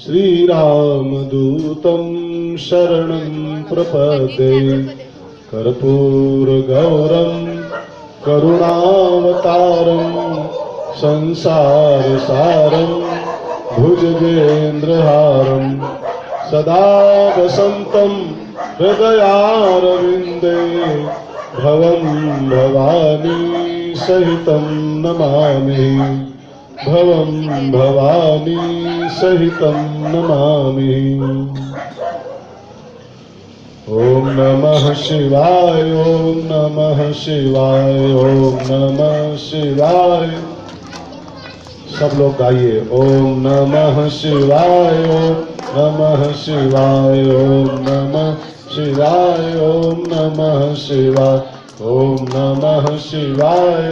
श्रीरामदूतं शरणं प्रपद्ये कर्पूरगौरं करुणावतारं संसारसारं भुजगेन्द्रहारं सदा वसन्तं हृदयारविन्दे भवं भवानी सहितं नमामि भवं भवानी सहितं नमामि। ओम नमः शिवाय ओम नमः शिवाय ओम नमः शिवाय। सब लोग गाइए ओम नमः शिवाय ओम नमः शिवाय ओम नमः शिवाय ओम नमः शिवाय ओम नमः शिवाय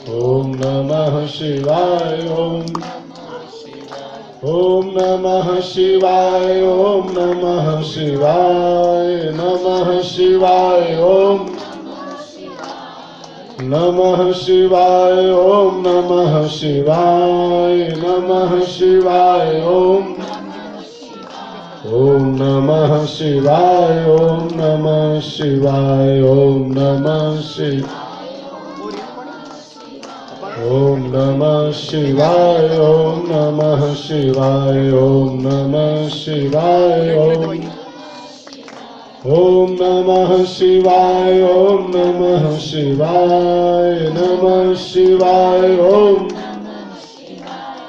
ओम नमः शिवाय ओम नमः शिवाय ओम नमः शिवाय नमः शिवाय ओम नमः शिवाय ओम नमः शिवाय नमः शिवाय ओम नमः शिवाय ओम नमः शिवाय ओम नमः शिवाय ओम नमः शिवाय ओम नमः शिवाय ओम नमः शिवाय ओम नमः शिवाय ओम नमः शिवाय नमः शिवाय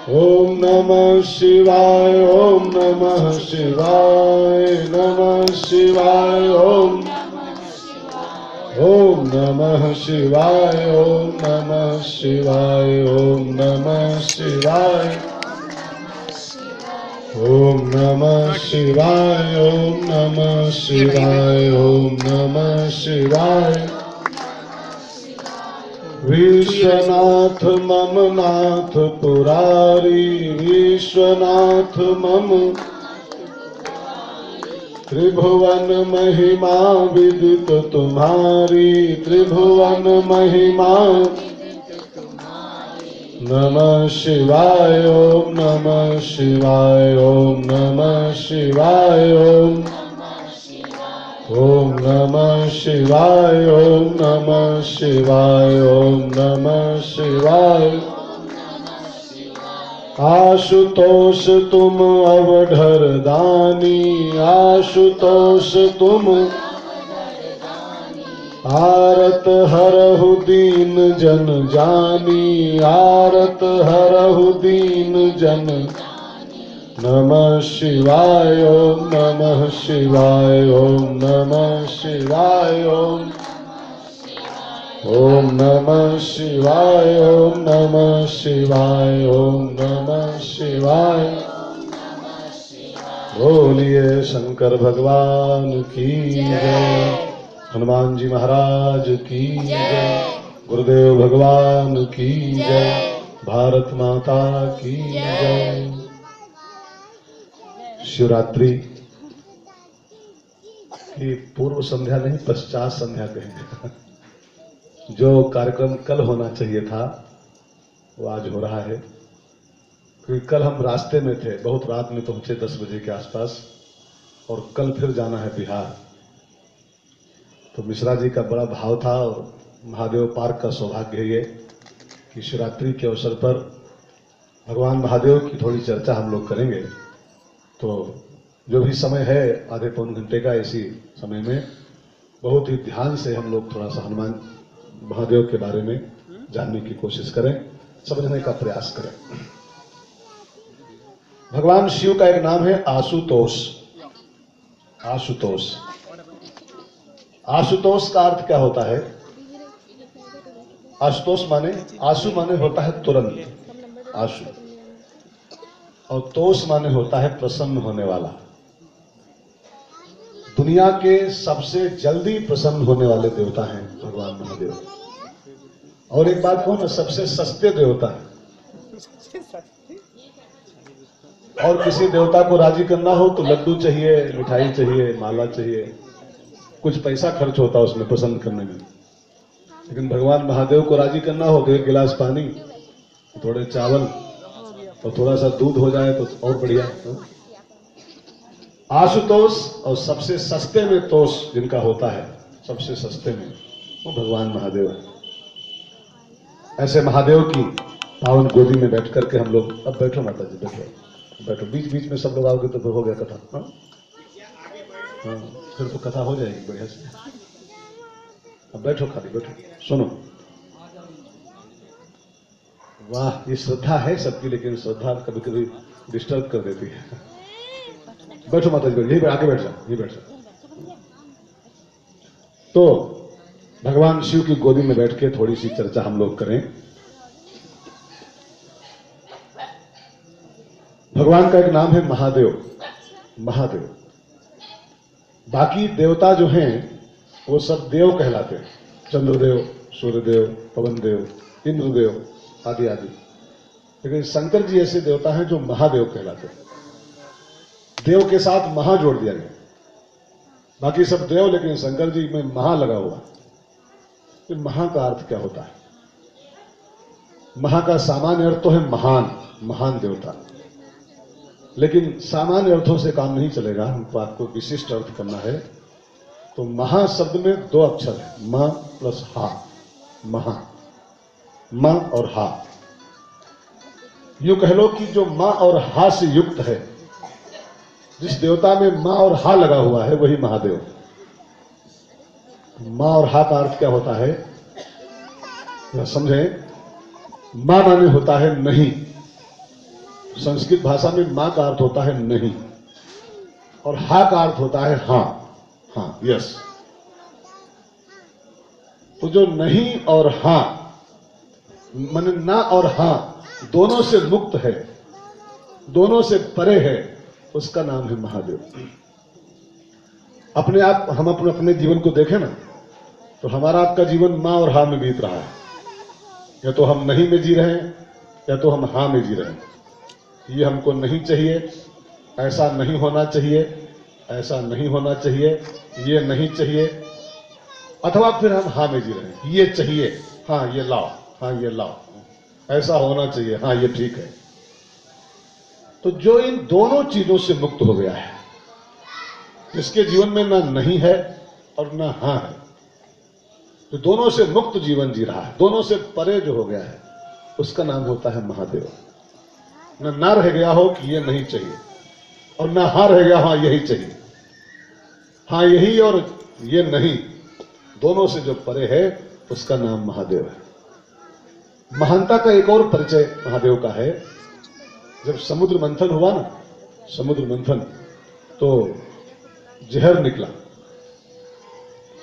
ओम नमः शिवाय ओम नमः शिवाय नमः शिवाय ओम नमः शिवाय ओम नमः शिवाय ओम नमः शिवाय ओम नमः शिवाय ओम नमः शिवाय ओम नमः शिवाय। विश्वनाथ मम नाथ पुरारी विश्वनाथ मम त्रिभुवन महिमा विदित तुम्हारी त्रिभुवन महिमा। नमः शिवाय ओम नमः शिवाय ओम नमः शिवाय ओम नमः शिवाय ओम नमः शिवाय ओम नमः शिवाय। आशुतोष तुम अवधर दानी आशुतोष तुम आरत हरहु दीन जन जानी आरत हरहु दीन जन। नमः शिवाय ओम नमः शिवाय ओम नमः शिवाय ओम नमः शिवाय ओम नमः शिवाय ओम नमः शिवाय। बोलिए शंकर भगवान की जय हनुमान जी महाराज की जय गुरुदेव भगवान की जय भारत माता की जय। शिवरात्रि की पूर्व संध्या नहीं पश्चात संध्या कहेंगे। जो कार्यक्रम कल होना चाहिए था वो आज हो रहा है क्योंकि कल हम रास्ते में थे बहुत रात में पहुंचे 10 बजे के आसपास और कल फिर जाना है बिहार। तो मिश्रा जी का बड़ा भाव था और महादेव पार्क का सौभाग्य है ये कि शिवरात्रि के अवसर पर भगवान महादेव की थोड़ी चर्चा हम लोग करेंगे। तो जो भी समय है आधे पौन घंटे का इसी समय में बहुत ही ध्यान से हम लोग थोड़ा सा हनुमान महादेव के बारे में जानने की कोशिश करें समझने का प्रयास करें। भगवान शिव का एक नाम है आशुतोष। आशुतोष आशुतोष का अर्थ क्या होता है? आशुतोष माने आशु माने होता है तुरंत आशु और तोष माने होता है प्रसन्न होने वाला। दुनिया के सबसे जल्दी प्रसन्न होने वाले देवता हैं भगवान महादेव। और एक बात कहूं ना सबसे सस्ते देवता है। और किसी देवता को राजी करना हो तो लड्डू चाहिए मिठाई चाहिए माला चाहिए कुछ पैसा खर्च होता है उसमें पसंद करने में। लेकिन भगवान महादेव को राजी करना हो तो एक गिलास पानी थोड़े चावल और थोड़ा सा दूध हो जाए तो और बढ़िया। आशुतोष और सबसे सस्ते में तोष जिनका होता है, सबसे सस्ते में, वो भगवान महादेव है। ऐसे महादेव की पावन गोदी में बैठ करके हम लोग, अब बैठो माता जी, बैठो बैठो, बीच बीच में सब लोग आओगे तो हो गया कथा। हाँ हाँ, फिर तो कथा हो जाएगी बढ़िया से। अब बैठो, खाली बैठो, सुनो। वाह, ये श्रद्धा है सबकी, लेकिन श्रद्धा कभी कभी डिस्टर्ब कर देती है। बैठो माता जी, यही आके बैठ जाओ, यही बैठ जाओ। तो भगवान शिव की गोदी में बैठ के थोड़ी सी चर्चा हम लोग करें। भगवान का एक नाम है महादेव। महादेव, बाकी देवता जो हैं वो सब देव कहलाते हैं, चंद्रदेव, सूर्यदेव, पवनदेव, इंद्रदेव आदि आदि। लेकिन शंकर जी ऐसे देवता हैं जो महादेव कहलाते हैं। देव के साथ महा जोड़ दिया गया, बाकी सब देव, लेकिन शंकर जी में महा लगा हुआ। तो महा का अर्थ क्या होता है? महा का सामान्य अर्थ तो है महान, महान देवता, लेकिन सामान्य अर्थों से काम नहीं चलेगा, हमको आपको विशिष्ट अर्थ करना है। तो महा शब्द में दो अक्षर है, म प्लस हा, महा, म और हा। यूं कह लो कि जो म और हा से युक्त है, जिस देवता में म और हा लगा हुआ है वही महादेव। म और हा का अर्थ क्या होता है समझें। मां माने होता है नहीं, संस्कृत भाषा में मां का अर्थ होता है नहीं, और हा का अर्थ होता है हां, हां, यस। तो जो नहीं और हां माने ना और हां दोनों से मुक्त है, दोनों से परे है, उसका नाम है महादेव। अपने आप हम अपने जीवन को देखें ना, तो हमारा आपका जीवन मां और हा में बीत रहा है। या तो हम नहीं में जी रहे हैं, या तो हम हा में जी रहे हैं। ये हमको नहीं चाहिए, ऐसा नहीं होना चाहिए, ऐसा नहीं होना चाहिए, ये नहीं चाहिए, अथवा फिर हम हा में जी रहे हैं। ये चाहिए, हाँ ये लाओ, हाँ ये लाओ, ऐसा होना चाहिए, हाँ ये ठीक है। तो जो इन दोनों चीजों से मुक्त हो गया है, जिसके जीवन में ना नहीं है और ना हाँ है, तो दोनों से मुक्त जीवन जी रहा है, दोनों से परे जो हो गया है, उसका नाम होता है महादेव। ना रह गया हो कि ये नहीं चाहिए, और ना हाँ रह गया हाँ यही चाहिए, हाँ यही और ये नहीं, दोनों से जो परे है उसका नाम महादेव है। महानता का एक और परिचय महादेव का है। जब समुद्र मंथन हुआ ना, समुद्र मंथन, तो जहर निकला,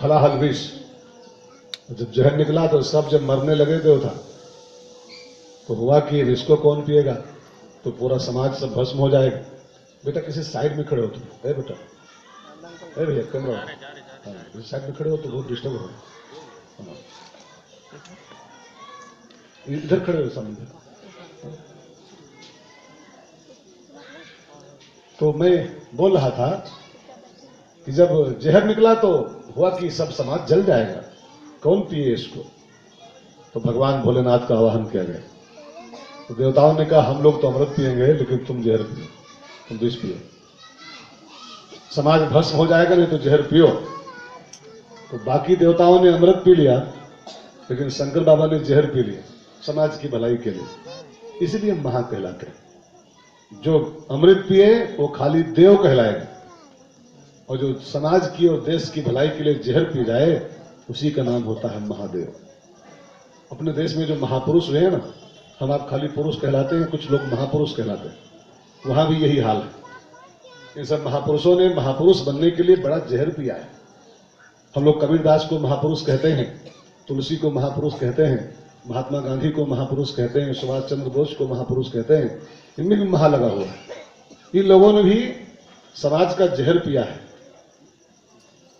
हलाहल विष। जब जहर निकला तो सब जब मरने लगे देवता, तो हुआ कि इसको कौन पिएगा, तो पूरा समाज सब भस्म हो जाएगा। बेटा किसी साइड में खड़े हो तुम, ए बेटा, ए भैया कैमरा, हाँ साइड में खड़े हो तो बहुत डिस्टर्ब हो, इधर खड़े हो सामने। तो मैं बोल रहा था कि जब जहर निकला तो हुआ कि सब समाज जल जाएगा, कौन पिए इसको। तो भगवान भोलेनाथ का आवाहन किया गया। तो देवताओं ने कहा हम लोग तो अमृत पिएंगे, लेकिन तुम जहर पियो, तुम विष पियो, समाज भस्म हो जाएगा, नहीं तो जहर पियो। तो बाकी देवताओं ने अमृत पी लिया, लेकिन शंकर बाबा ने जहर पी लिया समाज की भलाई के लिए, इसलिए महा कहलाते हैं। जो अमृत पिए वो खाली देव कहलाएगा, और जो समाज की और देश की भलाई के लिए जहर पी जाए उसी का नाम होता है महादेव। अपने देश में जो महापुरुष हुए हैं ना, हम आप खाली पुरुष कहलाते हैं, कुछ लोग महापुरुष कहलाते हैं, वहां भी यही हाल है। इन सब महापुरुषों ने महापुरुष बनने के लिए बड़ा जहर पिया है। हम लोग कबीरदास को महापुरुष कहते हैं, तुलसी को महापुरुष कहते हैं, महात्मा गांधी को महापुरुष कहते हैं, सुभाष चंद्र बोस को महापुरुष कहते हैं, इनमें भी महा लगा हुआ है। इन लोगों ने भी समाज का जहर पिया है,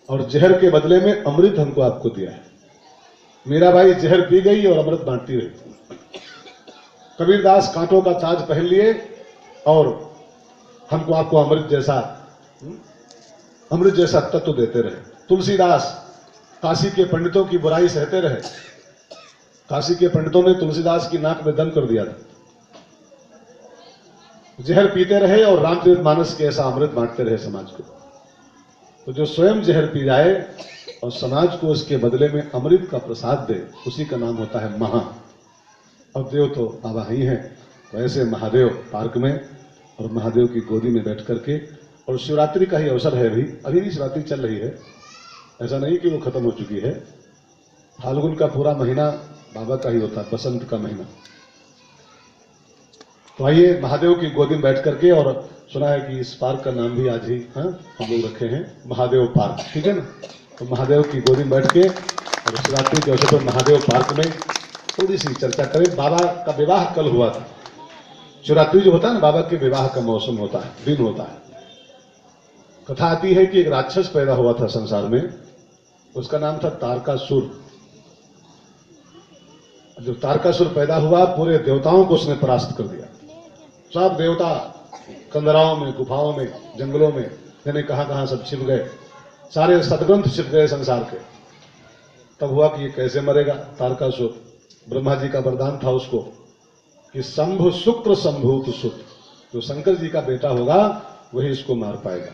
और जहर के बदले में अमृत हमको आपको दिया है। मीराबाई जहर पी गई और अमृत बांटती रही। कबीरदास कांटों का ताज पहन लिए और हमको आपको अमृत जैसा तत्व देते रहे। तुलसीदास काशी के पंडितों की बुराई सहते रहे। काशी के पंडितों ने तुलसीदास की नाक में दम कर दिया था, जहर पीते रहे और रामचरितमानस के ऐसा अमृत बांटते रहे समाज को। तो जो स्वयं जहर पी जाए और समाज को उसके बदले में अमृत का प्रसाद दे, उसी का नाम होता है महा। अब देव तो बाबा ही हैं, तो ऐसे महादेव पार्क में और महादेव की गोदी में बैठ करके, और शिवरात्रि का ही अवसर है, अभी भी शिवरात्रि चल रही है, ऐसा नहीं कि वो खत्म हो चुकी है। फाल्गुन का पूरा महीना बाबा का ही होता है, बसंत का महीना। तो आइए महादेव की गोदी में बैठ करके, और सुना है कि इस पार्क का नाम भी आज ही हम लोग रखे हैं, महादेव पार्क, ठीक है ना। तो महादेव की गोदी में बैठ के और शिवरात्रि के अवसर पर महादेव पार्क में थोड़ी सी चर्चा करें। बाबा का विवाह कल हुआ था। शिवरात्रि जो होता है ना, बाबा के विवाह का मौसम होता है, दिन होता है। कथा आती है कि एक राक्षस पैदा हुआ था संसार में, उसका नाम था तारकासुर। जब तारकासुर पैदा हुआ, पूरे देवताओं को उसने परास्त कर दिया। सब देवता कंदराओं में, गुफाओं में, जंगलों में, यानी कहां सब छिप गए, सारे सदग्रंथ छिप गए संसार के। तब हुआ कि ये कैसे मरेगा तारकासुर। ब्रह्मा जी का वरदान था उसको कि शंभु शुक्र संभूत सुत, जो शंकर जी का बेटा होगा वही इसको मार पाएगा।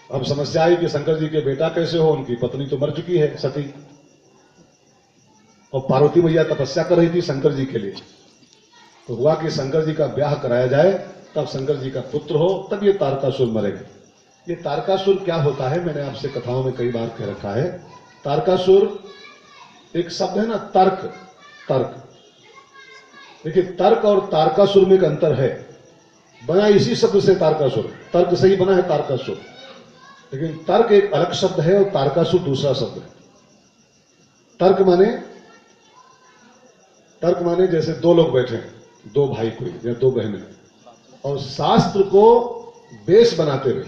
अब समस्या आई कि शंकर जी के बेटा कैसे हो, उनकी पत्नी तो मर चुकी है सती, और पार्वती मैया तपस्या कर रही थी शंकर जी के लिए। तो हुआ कि शंकर जी का ब्याह कराया जाए, तब शंकर जी का पुत्र हो, तब ये तारकासुर मरेगा। ये तारकासुर क्या होता है, मैंने आपसे कथाओं में कई बार कह रखा है। तारकासुर एक शब्द है ना, तर्क। तर्क, देखिए तर्क और तारकासुर में एक अंतर है। बना इसी शब्द से तारकासुर, तर्क से ही बना है तारकासुर, लेकिन तर्क एक अलग शब्द है और तारकासुर दूसरा शब्द है। तर्क माने जैसे दो लोग बैठे हैं, दो भाई कोई या दो बहनें, और शास्त्र को बेस बनाते हुए,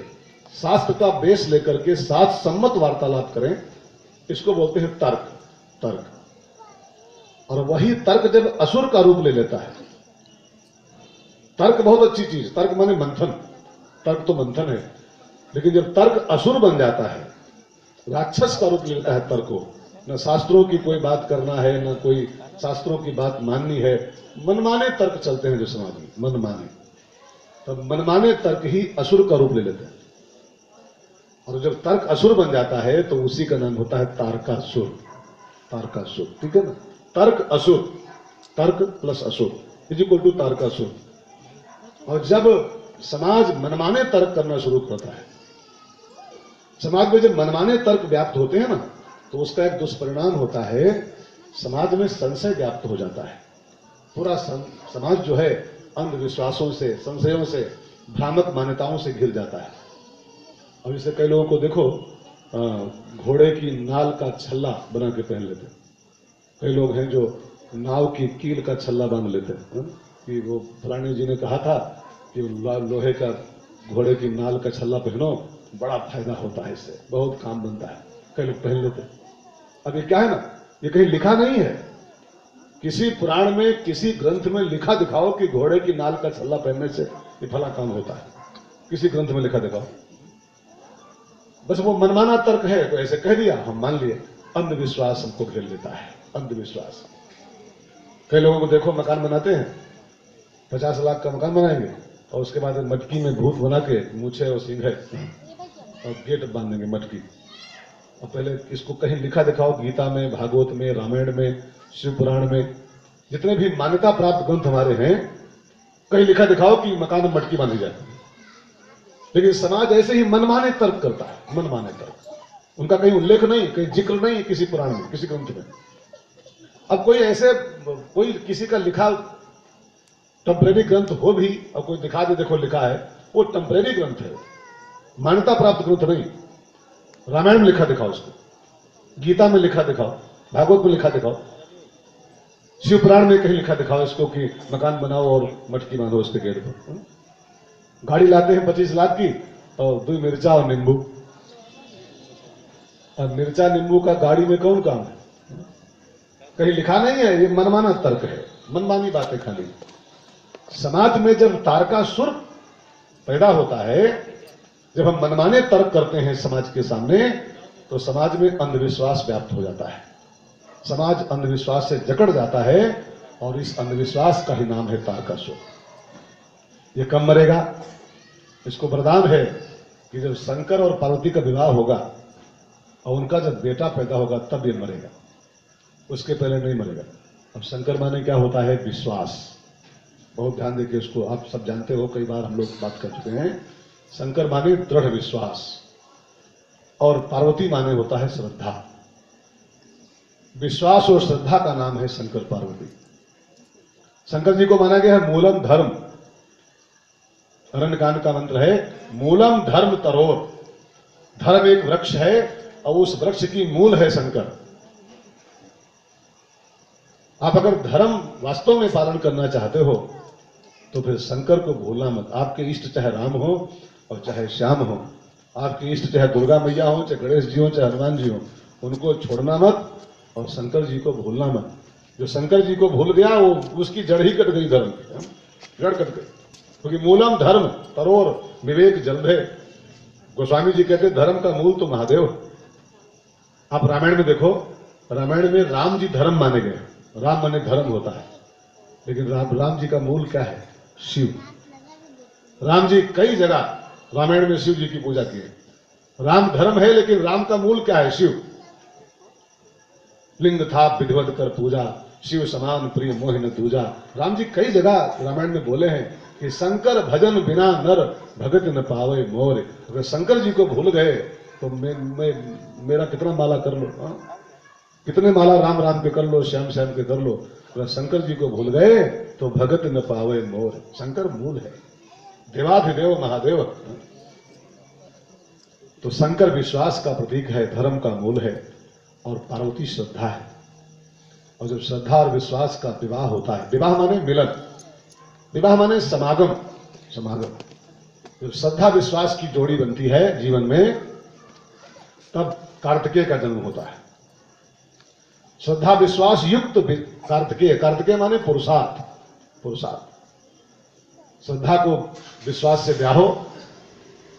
शास्त्र का बेस लेकर के साथ सम्मत वार्तालाप करें, इसको बोलते हैं तर्क। और वही तर्क जब असुर का रूप ले लेता है, तर्क बहुत अच्छी चीज, तर्क माने मंथन, तर्क तो मंथन है, लेकिन जब तर्क असुर बन जाता है, राक्षस का रूप ले लेता है तर्क को, न शास्त्रों की कोई बात करना है, न कोई शास्त्रों की बात माननी है, मनमाने तर्क चलते हैं जो समाज में, मनमाने, तब मनमाने तर्क ही असुर का रूप ले लेते हैं। और जब तर्क असुर बन जाता है तो उसी का नाम होता है तारकासुर। तारकासुर, ठीक है ना। तर्क असुर, तर्क प्लस असुर इज इक्वल टू तारकासुर। और जब समाज मनमाने तर्क करना शुरू करता है, समाज में जब मनमाने तर्क व्याप्त होते हैं ना, तो उसका एक दुष्परिणाम होता है, समाज में संशय व्याप्त हो जाता है। पूरा समाज जो है अंधविश्वासों से, संशयों से, भ्रामक मान्यताओं से घिर जाता है। अब इसे कई लोगों को देखो, घोड़े की नाल का छल्ला बना के पहन लेते हैं। कई लोग हैं जो नाव की कील का छल्ला बांध लेते हैं, कि वो फलाने जी ने कहा था कि लोहे का घोड़े की नाल का छल्ला पहनो, बड़ा फायदा होता है, इससे बहुत काम बनता है। कई लोग पहन लेते हैं। अब ये क्या है ना, ये कहीं लिखा नहीं है, किसी पुराण में, किसी ग्रंथ में लिखा दिखाओ कि घोड़े की नाल का छल्ला पहनने से ये फला काम होता है, किसी ग्रंथ में लिखा दिखाओ। बस वो मनमाना तर्क है, तो ऐसे कह दिया, हम मान लिए। अंधविश्वास हमको घेर लेता है, अंधविश्वास। कई लोगों को देखो मकान बनाते हैं, 50 लाख का मकान बनाएंगे और उसके बाद मटकी में भूत बना के, मूछे और सिंह है, और गेट बांध देंगे मटकी। और पहले इसको कहीं लिखा दिखाओ, गीता में, भागवत में, रामायण में, शिव पुराण में, जितने भी मान्यता प्राप्त ग्रंथ हमारे हैं, कहीं लिखा दिखाओ कि मकान में मटकी बांधी जाए। लेकिन समाज ऐसे ही मनमाने तर्क करता है, मनमाने तर्क। उनका कहीं उल्लेख नहीं, कहीं जिक्र नहीं किसी पुराण में, किसी ग्रंथ में। अब कोई ऐसे, कोई किसी का लिखा टेम्परेरी ग्रंथ हो भी, और कोई दिखा दे देखो लिखा है, वो टेम्परेरी ग्रंथ है, मान्यता प्राप्त ग्रंथ नहीं। रामायण में लिखा दिखाओ उसको, गीता में लिखा दिखाओ, भागवत में लिखा दिखाओ, शिव पुराण में कहीं लिखा दिखाओ इसको कि मकान बनाओ और मटकी बांधो उसके गेट पर। गाड़ी लाते हैं 25 लाख की, और 2 मिर्चा और नींबू। और मिर्चा नींबू का गाड़ी में कौन काम है, कहीं लिखा नहीं है। ये मनमाना तर्क है, मनमानी बातें खाली। समाज में जब तारकासुर पैदा होता है, जब हम मनमाने तर्क करते हैं समाज के सामने, तो समाज में अंधविश्वास व्याप्त हो जाता है। समाज अंधविश्वास से जकड़ जाता है, और इस अंधविश्वास का ही नाम है तारकासुर। ये कब मरेगा? इसको वरदान है कि जब शंकर और पार्वती का विवाह होगा और उनका जब बेटा पैदा होगा तब ये मरेगा, उसके पहले नहीं मरेगा। अब शंकर माने क्या होता है? विश्वास। बहुत ध्यान देखिए, इसको आप सब जानते हो, कई बार हम लोग बात कर चुके हैं। शंकर माने दृढ़ विश्वास और पार्वती माने होता है श्रद्धा। विश्वास और श्रद्धा का नाम है शंकर पार्वती। शंकर जी को माना गया है मूलम धर्म। अरण्यकांड का मंत्र है मूलम धर्म तरोर। धर्म एक वृक्ष है और उस वृक्ष की मूल है शंकर। आप अगर धर्म वास्तव में पालन करना चाहते हो तो फिर शंकर को भूलना मत। आपके इष्ट चाहे राम हो और चाहे श्याम हो, आपके इष्ट चाहे दुर्गा मैया हो, चाहे गणेश जी हो, चाहे हनुमान जी हो, उनको छोड़ना मत और शंकर जी को भूलना मत। जो शंकर जी को भूल गया वो उसकी जड़ ही कट गई, धर्म की जड़ कट गई। क्योंकि मूलम धर्म तरोर विवेक जल्दे। गोस्वामी जी कहते धर्म का मूल तो महादेव। आप रामायण में देखो, रामायण में राम जी धर्म माने गए। राम माने धर्म होता है, लेकिन राम जी का मूल क्या है? शिव। राम जी कई जगह रामायण में शिव जी की पूजा की है। राम धर्म है लेकिन राम का मूल क्या है? शिव। लिंग था विधिवत कर पूजा, शिव समान प्रिय मोह न दूजा। राम जी कई जगह रामायण में बोले हैं कि शंकर भजन बिना नर भगत न पावे मोर। अगर शंकर जी को भूल गए तो मेरा कितना माला कर लो, कितने माला राम राम के कर लो, श्याम श्याम के कर लो, अगर शंकर जी को भूल गए तो भगत न पावे मोर। शंकर मूल है, देवाधिदेव महादेव। तो शंकर विश्वास का प्रतीक है, धर्म का मूल है, और पार्वती श्रद्धा है। और जब श्रद्धा और विश्वास का विवाह होता है, विवाह माने मिलन, विवाह माने समागम, समागम। जब श्रद्धा विश्वास की जोड़ी बनती है जीवन में, तब कार्तिकेय का जन्म होता है। श्रद्धा विश्वास युक्त कार्तिकेय, कार्तिकेय माने पुरुषार्थ, पुरुषार्थ। श्रद्धा को विश्वास से ब्याहो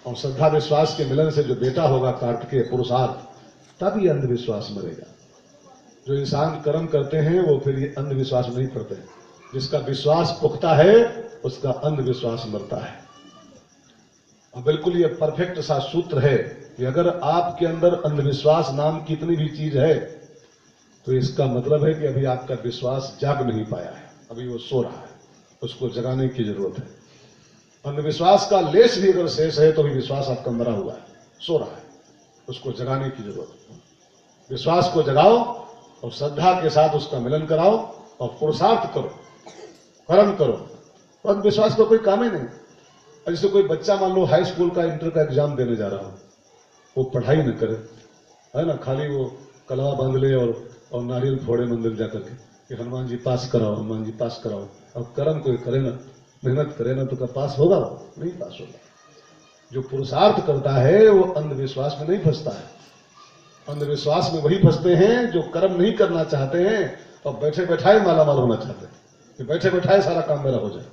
और श्रद्धा विश्वास के मिलन से जो बेटा होगा कार्तिकेय, पुरुषार्थ, तब ये अंधविश्वास मरेगा। जो इंसान कर्म करते हैं वो फिर ये अंधविश्वास में नहीं पड़ते। जिसका विश्वास पुख्ता है उसका अंधविश्वास मरता है। और बिल्कुल ये परफेक्ट सा सूत्र है कि अगर आपके अंदर अंधविश्वास नाम की इतनी भी चीज है तो इसका मतलब है कि अभी आपका विश्वास जाग नहीं पाया है, अभी वो सो रहा है, उसको जगाने की जरूरत है। अंधविश्वास का लेश भी अगर शेष है तो भी विश्वास आपका मरा हुआ है, सो रहा है, उसको जगाने की जरूरत है। विश्वास को जगाओ और श्रद्धा के साथ उसका मिलन कराओ और पुरुषार्थ करो, कर्म करो। तो अंधविश्वास का कोई काम ही नहीं। जैसे कोई बच्चा मान लो हाई स्कूल का इंटर का एग्जाम देने जा रहा हो, वो पढ़ाई न करे, है ना, खाली वो कलवा बांध ले और नारियल फोड़े मंदिर जाकर के कि हनुमान जी पास कराओ, हनुमान जी पास कराओ। अब कर्म कोई करे ना, मेहनत करे ना, तो क्या पास होगा? नहीं पास होगा। जो पुरुषार्थ करता है वो अंधविश्वास में नहीं फंसता है। अंधविश्वास में वही फंसते हैं जो कर्म नहीं करना चाहते हैं और बैठे बैठाए मालामाल होना चाहते हैं कि बैठे बैठाए सारा काम मेरा हो जाए।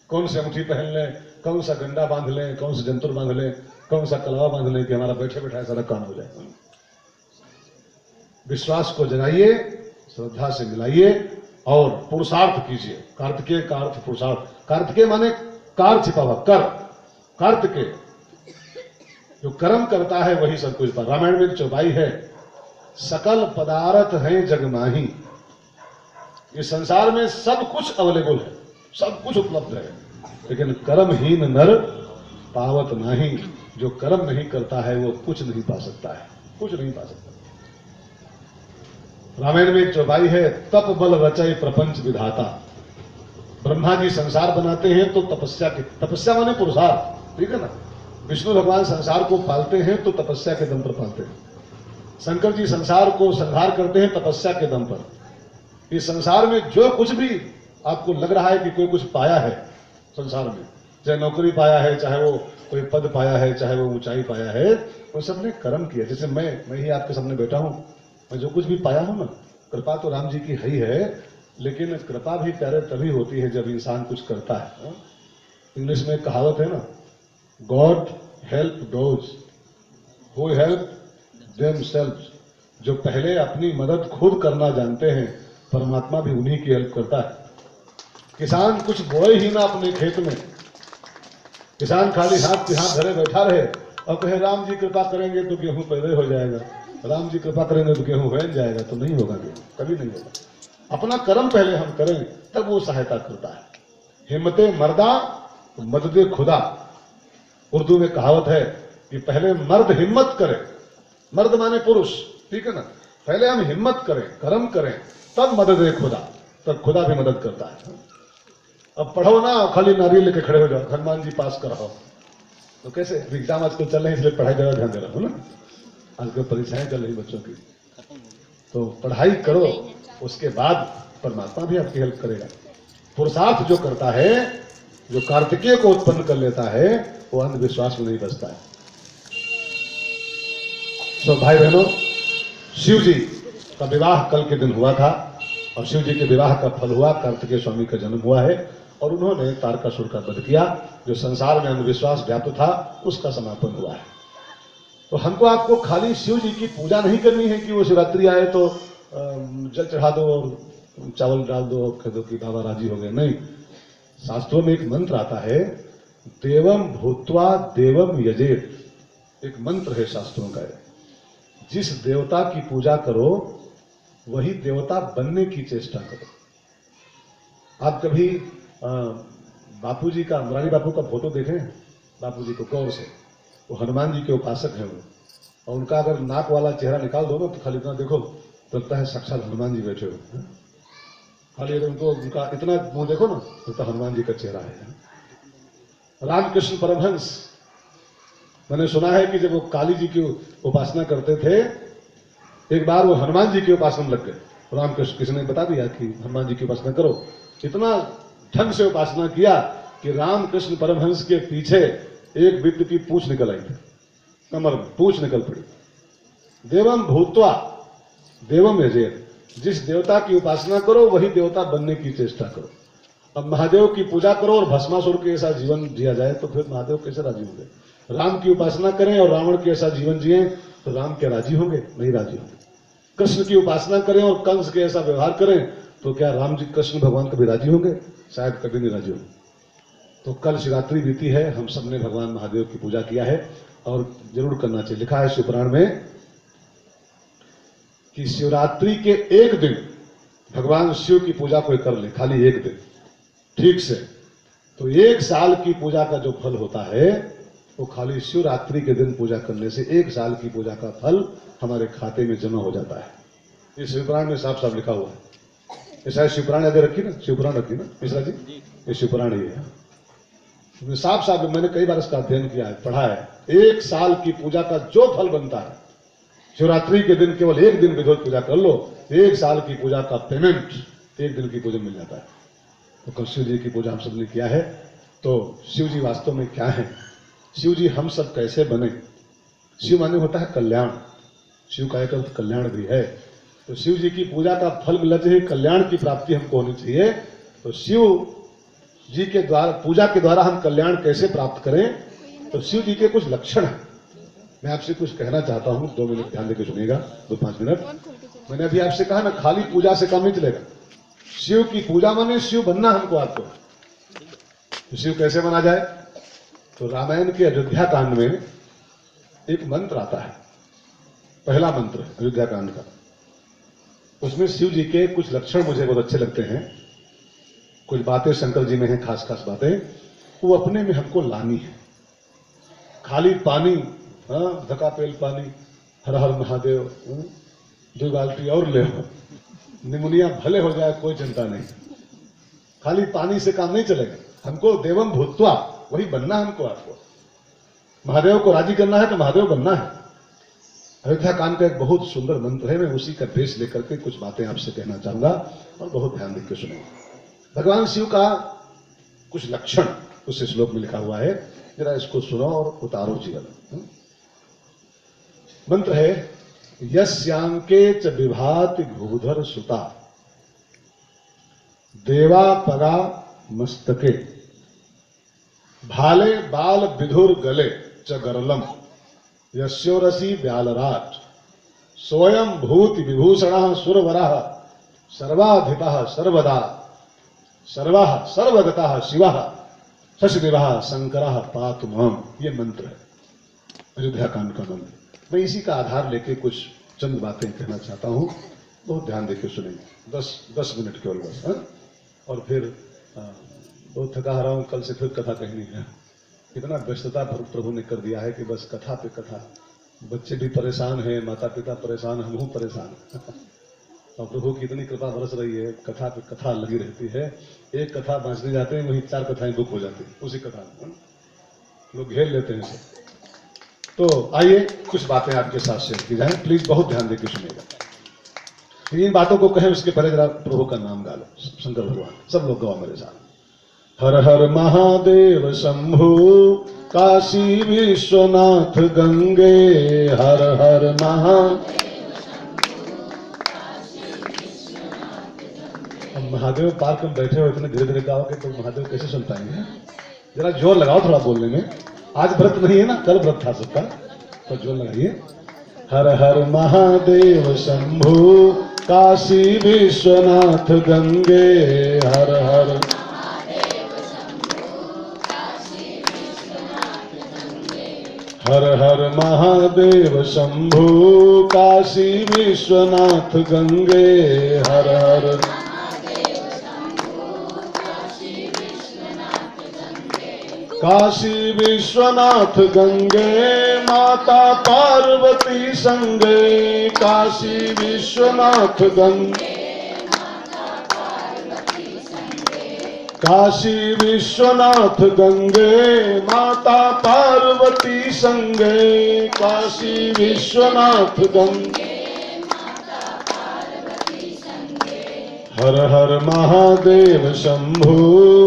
कौन सी अंगूठी पहन लें, कौन सा गंडा बांध लें, कौन सा जंतुर बांध लें, कौन सा कलवा बांध लें कि हमारा बैठे बैठाए सारा काम हो जाए। विश्वास को जगाइए, श्रद्धा से मिलाइए और पुरुषार्थ कीजिए। कार्तिकेय का अर्थ पुरुषार्थ। कार्तिकेय माने कार छिपा हुआ, कर, कार्तिकेय जो कर्म करता है वही सब कुछ पाता। रामायण में एक चौपाई है, सकल पदार्थ है जग माही। इस संसार में सब कुछ अवेलेबल है, सब कुछ उपलब्ध है, लेकिन कर्महीन नर पावत नहीं। जो कर्म नहीं करता है वो कुछ नहीं पा सकता है, कुछ नहीं पा सकता। रामायण में एक चौपाई है, तप बल रचय प्रपंच विधाता। ब्रह्मा जी संसार बनाते हैं तो तपस्या माने पुरुषार्थ, ठीक है ना। विष्णु भगवान संसार को पालते हैं तो तपस्या के दम पर पालते हैं। शंकर जी संसार को संहार करते हैं तपस्या के दम पर। इस संसार में जो कुछ भी आपको लग रहा है कि कोई कुछ पाया है संसार में, चाहे नौकरी पाया है, चाहे वो कोई पद पाया है, चाहे वो ऊंचाई पाया है, वो सबने कर्म किया। जैसे मैं ही आपके सामने बैठा हूं, मैं जो कुछ भी पाया हूं ना, कृपा तो राम जी की है, लेकिन कृपा भी प्यारे तभी होती है जब इंसान कुछ करता है। इंग्लिश में एक कहावत है ना, God help those who help themselves. जो पहले अपनी मदद खुद करना जानते हैं, परमात्मा भी उन्हीं की हेल्प करता है। किसान कुछ बोए ही ना अपने खेत में, किसान खाली हाथ पे हाथ धरे बैठा रहे और कहे राम जी कृपा करेंगे तो गेहूं पैदा हो जाएगा, राम जी कृपा करेंगे तो गेहूं हो जाएगा, तो नहीं होगा गेहूं, कभी नहीं होगा। अपना कर्म पहले हम करें तब वो सहायता करता है। हिम्मते मर्दा मददे खुदा, उर्दू में कहावत है कि पहले मर्द हिम्मत करे, मर्द माने पुरुष, ठीक है ना, पहले हम हिम्मत करें, कर्म करें, तब मदद खुदा, तब खुदा भी मदद करता है। अब पढ़ो ना खाली नारियल लेके खड़े हो जाओ, हनुमान जी पास कराओ, तो कैसे? एग्जाम आजकल चल रहे हैं इसलिए पढ़ाई ज्यादा ध्यान दे रहा हूं ना, आजकल परीक्षाएं चल रही बच्चों की, तो पढ़ाई करो, उसके बाद परमात्मा भी आपकी हेल्प करेगा। पुरुषार्थ जो करता है, जो कार्तिकेय को उत्पन्न कर लेता है, वो अंधविश्वास में नहीं बसता है। तो भाई बहनों, शिव जी का विवाह कल के दिन हुआ था और शिव जी के विवाह का फल हुआ, कार्तिकेय स्वामी का जन्म हुआ है और उन्होंने तारकासुर का वध किया। जो संसार में अंधविश्वास व्याप्त था उसका समापन हुआ है। तो हमको आपको खाली शिव जी की पूजा नहीं करनी है कि वो शिवरात्रि आए तो जल चढ़ा दो और चावल डाल दो और कह दो कि बाबा राजी हो गए, नहीं। शास्त्रों में एक मंत्र आता है, देवम भूत्वा देवम यजेत, एक मंत्र है शास्त्रों का। जिस देवता की पूजा करो वही देवता बनने की चेष्टा करो। आप कभी बापू जी का, मुरारी बापू का फोटो देखें, बापू जी को गौर से, वो हनुमान जी के उपासक हैं वो, और उनका अगर नाक वाला चेहरा निकाल दो ना तो खाली इतना देखो तो लगता है साक्षात हनुमान जी बैठे हो। खाली अगर उनको उनका इतना मुंह देखो ना तो हनुमान जी का चेहरा है। रामकृष्ण परमहंस, मैंने सुना है कि जब वो काली जी की उपासना करते थे, एक बार वो हनुमान जी की उपासना लग गए। रामकृष्ण किसी ने बता दिया कि हनुमान जी की उपासना करो, इतना ढंग से उपासना किया कि रामकृष्ण परमहंस के पीछे एक व्यक्ति की पूंछ निकल आई थी, कमर में पूंछ निकल पड़ी। देवम भूत्वा देवम यजेत, जिस देवता की उपासना करो वही देवता बनने की चेष्टा करो। अब महादेव की पूजा करो और भस्मासुर के ऐसा जीवन जिया जाए तो फिर महादेव कैसे राजी होंगे? राम की उपासना करें और रावण के ऐसा जीवन जिए तो राम क्या राजी होंगे? नहीं राजी होंगे। कृष्ण की उपासना करें और कंस के ऐसा व्यवहार करें तो क्या राम जी कृष्ण भगवान कभी राजी होंगे? शायद कभी नहीं राजी होंगे। तो कल शिवरात्रि बीती है, हम सबने भगवान महादेव की पूजा किया है और जरूर करना चाहिए। लिखा है शिवपुराण में कि शिवरात्रि के एक दिन भगवान शिव की पूजा कोई कर ले, खाली एक दिन ठीक से, तो 1 साल की पूजा का जो फल होता है वो खाली शिवरात्रि के दिन पूजा करने से 1 साल की पूजा का फल हमारे खाते में जमा हो जाता है। ये शिवपुराण में साफ साफ लिखा हुआ है। ऐसा शिवपुराण याद रखी ना, शिवपुराण रखी ना मिश्रा जी, ये शिवपुराण ही है। साफ साफ मैंने कई बार इसका अध्ययन किया है, पढ़ा है। 1 साल की पूजा का जो फल बनता है, शिवरात्रि के दिन केवल एक दिन विधिवत पूजा कर लो, 1 साल की पूजा का पेमेंट 1 दिन की पूजा मिल जाता है। तो कल शिव जी की पूजा हम सबने किया है। तो शिव जी वास्तव में क्या है, शिव जी हम सब कैसे बने? शिव माने होता है कल्याण, शिव का एक अर्थ कल्याण भी है। तो शिव जी की पूजा का फल मिलना चाहिए, कल्याण की प्राप्ति हमको होनी चाहिए। तो शिव जी के द्वारा, पूजा के द्वारा हम कल्याण कैसे प्राप्त करें? तो शिव जी के कुछ लक्षण हैं। मैं आपसे कुछ कहना चाहता हूं, 2 मिनट ध्यान देकर सुनिएगा, 2-5 मिनट। मैंने अभी आपसे कहा ना, खाली पूजा से काम नहीं चलेगा। शिव की पूजा माने शिव बनना हमको, आपको। तो शिव कैसे बना जाए? तो रामायण के अयोध्या कांड में एक मंत्र आता है, पहला मंत्र अयोध्या कांड का। उसमें शिव जी के कुछ लक्षण मुझे बहुत अच्छे लगते हैं। कुछ बातें शंकर जी में हैं, खास खास बातें, वो अपने में हमको लानी है। खाली पानी, धकापेल पानी, हर हर महादेव, 2 बाल्टी और ले हो, निमोनिया भले हो जाए कोई चिंता नहीं। खाली पानी से काम नहीं चलेगा, हमको देवम भूत्वा वही बनना है हमको, आपको। महादेव को राजी करना है तो महादेव बनना है। अयोध्या कांड का एक बहुत सुंदर मंत्र है, मैं उसी का बेस लेकर के कुछ बातें आपसे कहना चाहूंगा और बहुत ध्यान देकर सुनो। भगवान शिव का कुछ लक्षण उस श्लोक में लिखा हुआ है, जरा इसको सुनो और उतारो जीवन। मंत्र है, यस्यांके च विभाति भूधर सुता देवा पगा मस्तके भाले बाल विधुर गले च गरलम यस्योरसी व्यालराट स्वयं भूति विभूषण सुरवरा सर्वाधिपः सर्वदा सर्वः सर्वगतः शिवः शशिविवाह शंकरा पातु माम, ये मंत्र है अयोध्या कांड का मंत्र। मैं इसी का आधार लेके कुछ चंद बातें कहना चाहता हूँ, बहुत ध्यान देके सुनेंगे। 10 मिनट केवल बस, हाँ? और फिर बहुत थका रहा हूँ, कल से फिर कथा कहनी है। इतना व्यस्तता प्रभु ने कर दिया है कि बस कथा पे कथा। बच्चे भी परेशान हैं, माता पिता परेशान, हम हूँ परेशान और प्रभु की इतनी कृपा बरस रही है, कथा पे कथा लगी रहती है। एक कथा बांचने जाते हैं, वहीं 4 कथाएं बुक हो जाती है उसी कथा में, लोग घेर लेते हैं सब। तो आइए कुछ बातें आपके साथ शेयर की जाए, प्लीज बहुत ध्यान देकर सुनिएगा। इन बातों को कहें उसके पहले जरा प्रभु का नाम गा लो, शंकर भगवान। सब लोग गाओ मेरे साथ। हर हर महादेव शंभु काशी विश्वनाथ गंगे, हर हर महादेव पार्क में बैठे हो, इतने धीरे धीरे गाओगे तो महादेव कैसे सुन पाएंगे? जरा जोर लगाओ थोड़ा बोलने में। आज व्रत नहीं है ना, कल व्रत था सबका, तो जोर लगाइए। हर हर महादेव शंभु काशी विश्वनाथ गंगे, हर हर हर हर महादेव शंभु काशी विश्वनाथ गंगे, हर हर काशी विश्वनाथ गंगे, माता पार्वती संगे, काशी विश्वनाथ गंगे, काशी विश्वनाथ गंगे, माता पार्वती संगे, काशी विश्वनाथ गंगे, हर हर महादेव शंभु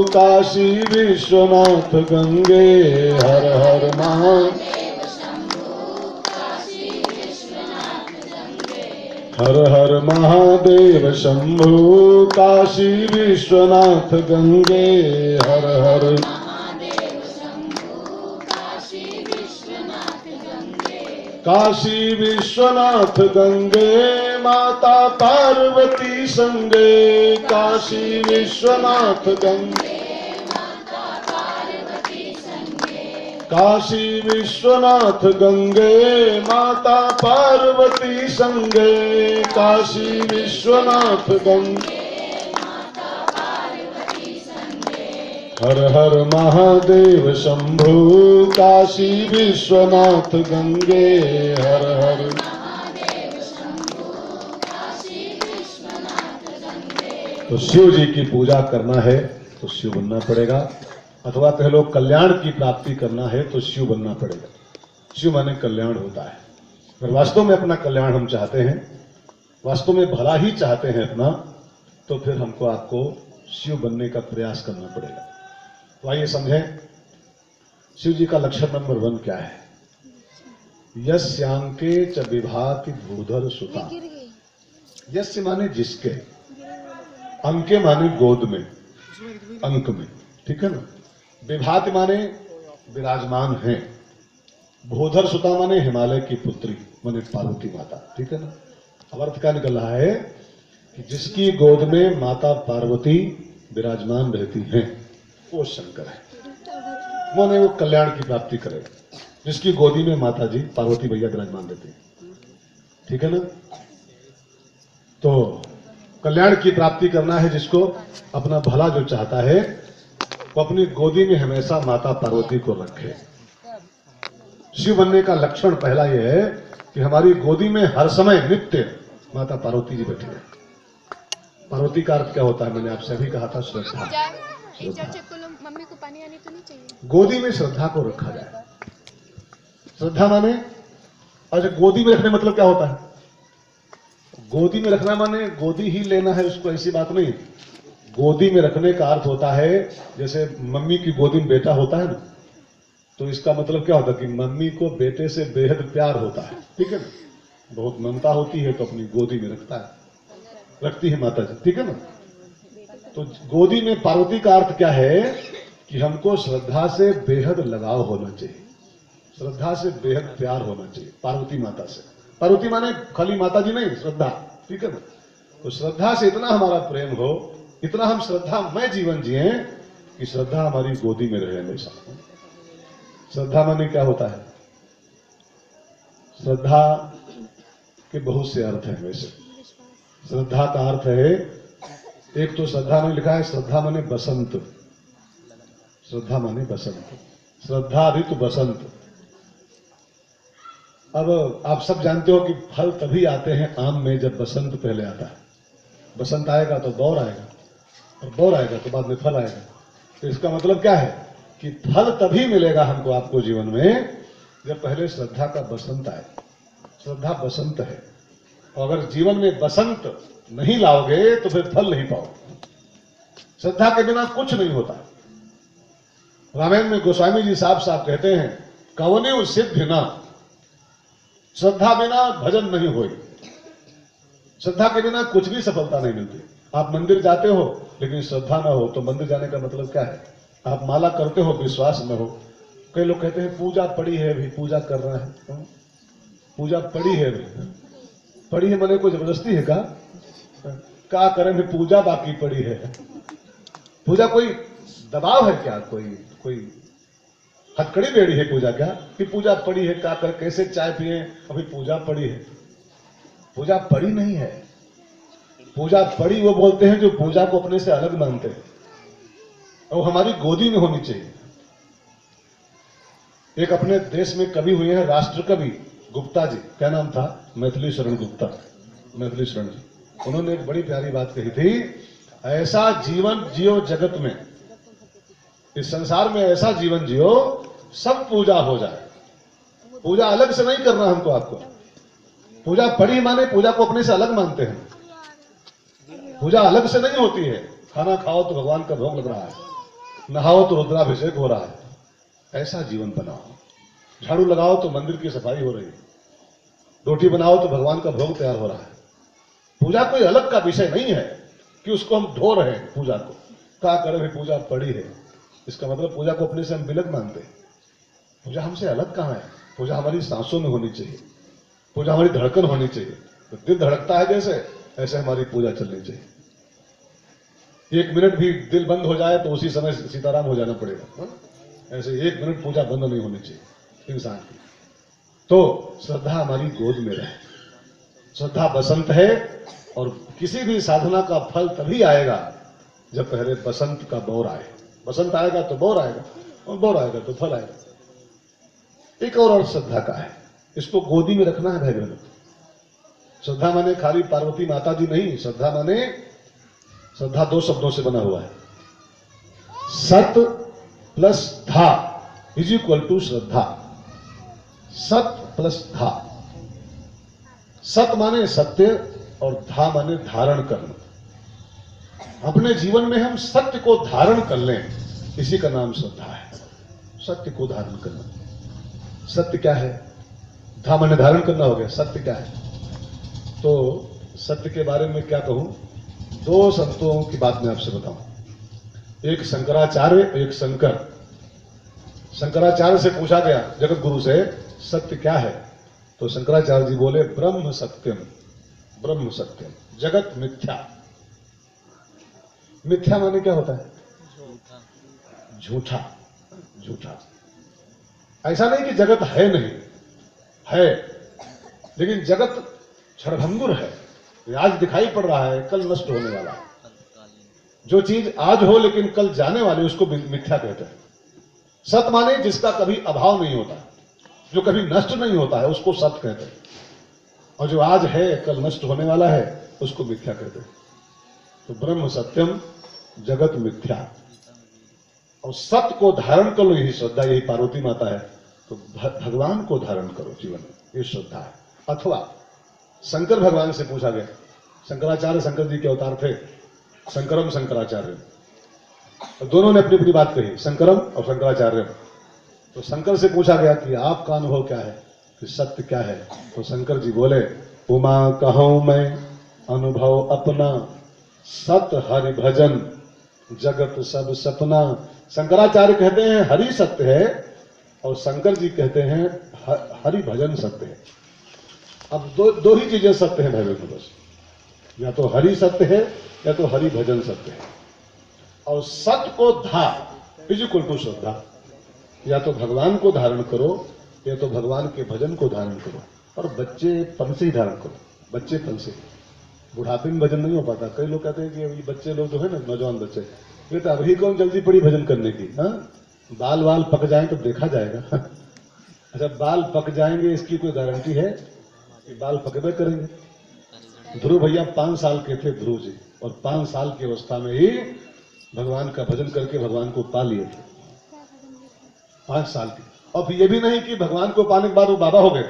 काशी विश्वनाथ गंगे, हर हर महादेव शंभु काशी विश्वनाथ गंगे, हर हर महादेव शंभु काशी विश्वनाथ गंगे, हर हर महादेव शंभु काशी विश्वनाथ गंगे, काशी विश्वनाथ गंगे, माता पार्वती संगे, काशी विश्वनाथ गंगे, माता पार्वती संगे, काशी विश्वनाथ गंगे, माता पार्वती संगे, काशी विश्वनाथ गंगे, माता पार्वती संगे, हर हर महादेव शंभु काशी विश्वनाथ गंगे, हर हर तो शिव जी की पूजा करना है तो शिव बनना पड़ेगा, अथवा कह लो कल्याण की प्राप्ति करना है तो शिव बनना पड़ेगा। शिव माने कल्याण होता है। अगर वास्तव में अपना कल्याण हम चाहते हैं, वास्तव में भला ही चाहते हैं अपना, तो फिर हमको आपको शिव बनने का प्रयास करना पड़ेगा। तो आइए समझें शिव जी का लक्षण नंबर 1 क्या है। यस्यांके च विभाति भूधर सुता। यस्य माने जिसके, अंके माने गोद में, अंक में, ठीक है ना। विभाति माने विराजमान है, भूधर सुता माने हिमालय की पुत्री माने पार्वती माता, ठीक है ना। अब अर्थ क्या निकल रहा है कि जिसकी गोद में माता पार्वती विराजमान रहती हैं वो शंकर है, माने वो कल्याण की प्राप्ति करेगा। जिसकी गोदी में माता जी पार्वती भैया विराजमान रहती है, ठीक है ना। तो कल्याण की प्राप्ति करना है जिसको, अपना भला जो चाहता है वो अपनी गोदी में हमेशा माता पार्वती को रखे। शिव बनने का लक्षण पहला यह है कि हमारी गोदी में हर समय नित्य माता पार्वती जी बैठी है। पार्वती का अर्थ क्या होता है, मैंने आपसे अभी कहा था, श्रद्धा। मम्मी को पानी आने तो नहीं चाहिए। गोदी में श्रद्धा को रखा जाए। श्रद्धा माने, अच्छा गोदी में रखने मतलब क्या होता है? गोदी में रखना माने गोदी ही लेना है उसको, ऐसी बात नहीं। गोदी में रखने का अर्थ होता है जैसे मम्मी की गोदी में बेटा होता है ना, तो इसका मतलब क्या होता है कि मम्मी को बेटे से बेहद प्यार होता है, ठीक है ना। बहुत ममता होती है तो अपनी गोदी में रखता है, रखती है माता जी, ठीक है ना। तो गोदी में पार्वती का अर्थ क्या है कि हमको श्रद्धा से बेहद लगाव होना चाहिए, श्रद्धा से बेहद प्यार होना चाहिए पार्वती माता से। पार्वती माने खाली माता जी नहीं, श्रद्धा, ठीक है ना। तो श्रद्धा से इतना हमारा प्रेम हो, इतना हम श्रद्धामय जीवन जिए कि श्रद्धा हमारी गोदी में रहे हमेशा। श्रद्धा माने क्या होता है? श्रद्धा के बहुत से अर्थ हैं। वैसे श्रद्धा का अर्थ है, एक तो श्रद्धा में लिखा है श्रद्धा माने बसंत, श्रद्धा माने बसंत, श्रद्धा ऋतु बसंत। अब आप सब जानते हो कि फल तभी आते हैं आम में जब बसंत पहले आता है। बसंत आएगा तो बौर आएगा, और बौर आएगा तो बाद में फल आएगा। तो इसका मतलब क्या है कि फल तभी मिलेगा हमको आपको जीवन में जब पहले श्रद्धा का बसंत आए। श्रद्धा बसंत है, और अगर जीवन में बसंत नहीं लाओगे तो फिर फल नहीं पाओगे। श्रद्धा के बिना कुछ नहीं होता। रामायण में गोस्वामी जी साफ साफ कहते हैं, कवने सिद्ध ना, श्रद्धा बिना भजन नहीं होई। श्रद्धा के बिना कुछ भी सफलता नहीं मिलती। आप मंदिर जाते हो लेकिन श्रद्धा ना हो तो मंदिर जाने का मतलब क्या है? आप माला करते हो, विश्वास न हो। कई लोग कहते हैं पूजा पड़ी है, अभी पूजा कर रहा है। पूजा पड़ी है, अभी पड़ी है माने कोई जबरदस्ती है क्या करें? भी पूजा बाकी पड़ी है। पूजा कोई दबाव है क्या? कोई हथकड़ी बेड़ी है पूजा क्या कि पूजा पड़ी है? क्या कर, कैसे चाय पिए, अभी पूजा पड़ी है। पूजा पड़ी नहीं है। पूजा पड़ी वो बोलते हैं जो पूजा को अपने से अलग मानते हैं, और हमारी गोदी में होनी चाहिए। एक अपने देश में कवि हुए हैं, राष्ट्र कवि गुप्ता जी, क्या नाम था? मैथिली शरण गुप्ता, मैथिली शरण जी। उन्होंने एक बड़ी प्यारी बात कही थी, ऐसा जीवन जियो जगत में, इस संसार में ऐसा जीवन जियो सब पूजा हो जाए। पूजा अलग से नहीं करना हमको आपको। पूजा पड़ी माने पूजा को अपने से अलग मानते हैं। पूजा अलग से नहीं होती है। खाना खाओ तो भगवान का भोग लग रहा है, नहाओ तो रुद्राभिषेक हो रहा है। ऐसा जीवन बनाओ। झाड़ू लगाओ तो मंदिर की सफाई हो रही है, रोटी बनाओ तो भगवान का भोग तैयार हो रहा है। पूजा कोई अलग का विषय नहीं है कि उसको हम ढो रहे हैं। पूजा को क्या करें? भी पूजा पड़ी है, इसका मतलब पूजा को अपने से हम विलग मानते हैं। पूजा हमसे अलग कहाँ है? पूजा हमारी सांसों में होनी चाहिए, पूजा हमारी धड़कन होनी चाहिए। तो दिल धड़कता है जैसे, ऐसे हमारी पूजा चलनी चाहिए। एक मिनट भी दिल बंद हो जाए तो उसी समय सीताराम हो जाना पड़ेगा। ऐसे एक मिनट पूजा बंद नहीं होनी चाहिए इंसान की। तो श्रद्धा हमारी गोद में रहे। श्रद्धा बसंत है, और किसी भी साधना का फल तभी आएगा जब पहले बसंत का बौर आए। बसंत आएगा तो बौर आएगा, और बौर आएगा तो फल आएगा। एक और श्रद्धा का है, इसको गोदी में रखना है भाई बहनों। श्रद्धा माने खाली पार्वती माता जी नहीं। श्रद्धा माने, श्रद्धा दो शब्दों से बना हुआ है। सत प्लस धा इज इक्वल टू श्रद्धा। सत प्लस धा। सत माने सत्य, और धा माने धारण करना। अपने जीवन में हम सत्य को धारण कर लें, इसी का नाम श्रद्धा है। सत्य को धारण करना। सत्य क्या है? धा माने धारण करना हो गया। सत्य क्या है? तो सत्य के बारे में क्या कहूं? दो संतों की बात मैं आपसे बताऊं। एक शंकराचार्य, एक शंकर। शंकराचार्य से पूछा गया जगत गुरु से, सत्य क्या है? तो शंकराचार्य जी बोले, ब्रह्म सत्यम, ब्रह्म सत्यम, जगत मिथ्या। मिथ्या माने क्या होता है? झूठा। झूठा। ऐसा नहीं कि जगत है, नहीं है, लेकिन जगत क्षणभंगुर है। आज दिखाई पड़ रहा है, कल नष्ट होने वाला है। जो चीज आज हो लेकिन कल जाने वाली, उसको मिथ्या कहते हैं। सत माने जिसका कभी अभाव नहीं होता, जो कभी नष्ट नहीं होता है, उसको सत कहते हैं। और जो आज है कल नष्ट होने वाला है, उसको मिथ्या कहते हैं। तो ब्रह्म सत्यम, जगत मिथ्या। और सत्य को धारण कर लो, यही श्रद्धा, यही पार्वती माता है। तो भगवान को धारण करो जीवन में, ये श्रद्धा है। अथवा शंकर भगवान से पूछा गया, शंकराचार्य शंकर जी के अवतार थे, शंकरम शंकराचार्य। तो दोनों ने अपनी अपनी बात कही, शंकरम और शंकराचार्य। तो शंकर से पूछा गया कि आपका अनुभव क्या है, कि सत्य क्या है? तो शंकर जी बोले, उमा कहूं मैं अनुभव अपना, सत हरि भजन जगत सब सपना। शंकराचार्य कहते हैं हरि सत्य है, और शंकर जी कहते हैं हरि भजन सत्य है। अब दो ही चीजें सत्य है भाई बस, या तो हरि सत्य है या तो हरि भजन सत्य है। और सत को धा इज इक्वल टू श्रद्धा। या तो भगवान को धारण करो या तो भगवान के भजन को धारण करो, और बच्चेपन से ही धारण करो, बच्चेपन से। बुढ़ापे में भजन नहीं हो पाता। कई लोग कहते हैं कि अभी बच्चे लोग जो है ना, नौजवान बच्चे, ये तो अभी कौन जल्दी पड़ी भजन करने की। हाँ, बाल वाल पक जाए तो देखा जाएगा। अच्छा, बाल पक जाएंगे इसकी कोई गारंटी है कि बाल पकबे करेंगे? ध्रुव भैया 5 साल के थे, ध्रुव जी, और 5 साल की अवस्था में ही भगवान का भजन करके भगवान को पा लिए थे। 5 साल की। और फिर ये भी नहीं कि भगवान को पाने के बाद वो बाबा हो गए,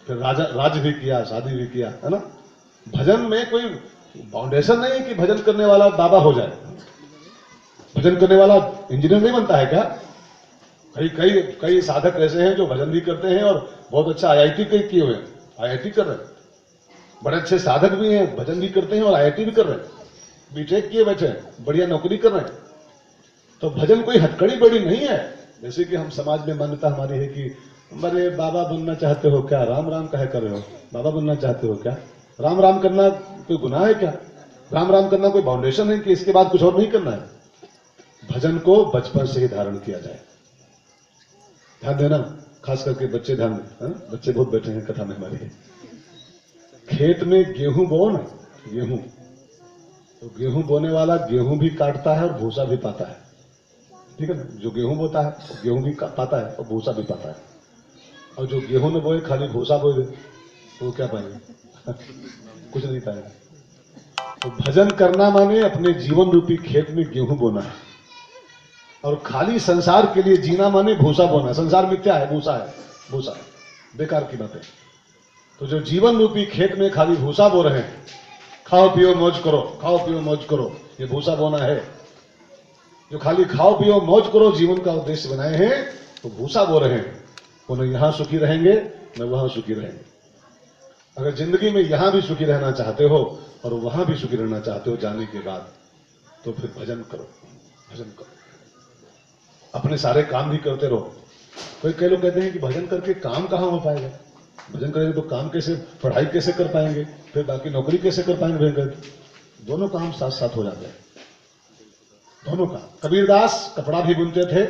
फिर राज भी किया, शादी भी किया, है ना। भजन में कोई फाउंडेशन नहीं है कि भजन करने वाला बाबा हो जाए। भजन करने वाला इंजीनियर नहीं बनता है क्या? कई साधक ऐसे हैं जो भजन भी करते हैं और बहुत अच्छा आईआईटी किए हुए हैं, आईआईटी कर रहे हैं। बड़े अच्छे साधक भी हैं, भजन भी करते हैं और आईआईटी भी कर रहे हैं, बीटेक किए बैठे हैं, बढ़िया नौकरी कर रहे हैं। तो भजन कोई हथकड़ी बड़ी नहीं है। जैसे कि हम समाज में मान्यता हमारी है कि अरे बाबा बनना चाहते हो क्या, राम राम कहे कर रहे हो, बाबा बनना चाहते हो क्या? राम राम करना कोई गुनाह है क्या? राम राम करना कोई फाउंडेशन है कि इसके बाद कुछ और नहीं करना है? भजन को बचपन से ही धारण किया जाए। ध्यान देना, खास करके बच्चे ध्यान दें। बच्चे बहुत बैठे हैं कथा में हमारे। खेत में गेहूं बो ना, गेहूं, तो गेहूं बोने वाला गेहूं भी काटता है और भूसा भी पाता है, ठीक है ना। जो गेहूं बोता है गेहूं भी पाता है और भूसा भी पाता है। और जो गेहूं न बोए खाली भूसा बोए दे तो क्या पाएगा? कुछ नहीं पाएगा। तो भजन करना माने अपने जीवन रूपी खेत में गेहूं बोना है, और खाली संसार के लिए जीना माने भूसा बोना। संसार मिथ्या है, भूसा है, भूसा बेकार की बात है। तो जो जीवन रूपी खेत में खाली भूसा बो रहे हैं, खाओ पियो मौज करो, खाओ पियो मौज करो, ये भूसा बोना है। जो खाली खाओ पियो मौज करो जीवन का उद्देश्य बनाए हैं, तो भूसा बो रहे हैं। वो न यहां सुखी रहेंगे न वहां सुखी रहेंगे। अगर जिंदगी में यहां भी सुखी रहना चाहते हो और वहां भी सुखी रहना चाहते हो जाने के बाद, तो फिर भजन करो, भजन करो। अपने सारे काम भी करते रहो। कई लोग कहते हैं कि भजन करके काम कहां हो पाएगा? भजन करेंगे तो काम कैसे, पढ़ाई कैसे कर पाएंगे, फिर बाकी नौकरी कैसे कर पाएंगे भजन करके? दोनों काम साथ साथ हो जाते हैं, दोनों काम। कबीरदास कपड़ा भी बुनते थे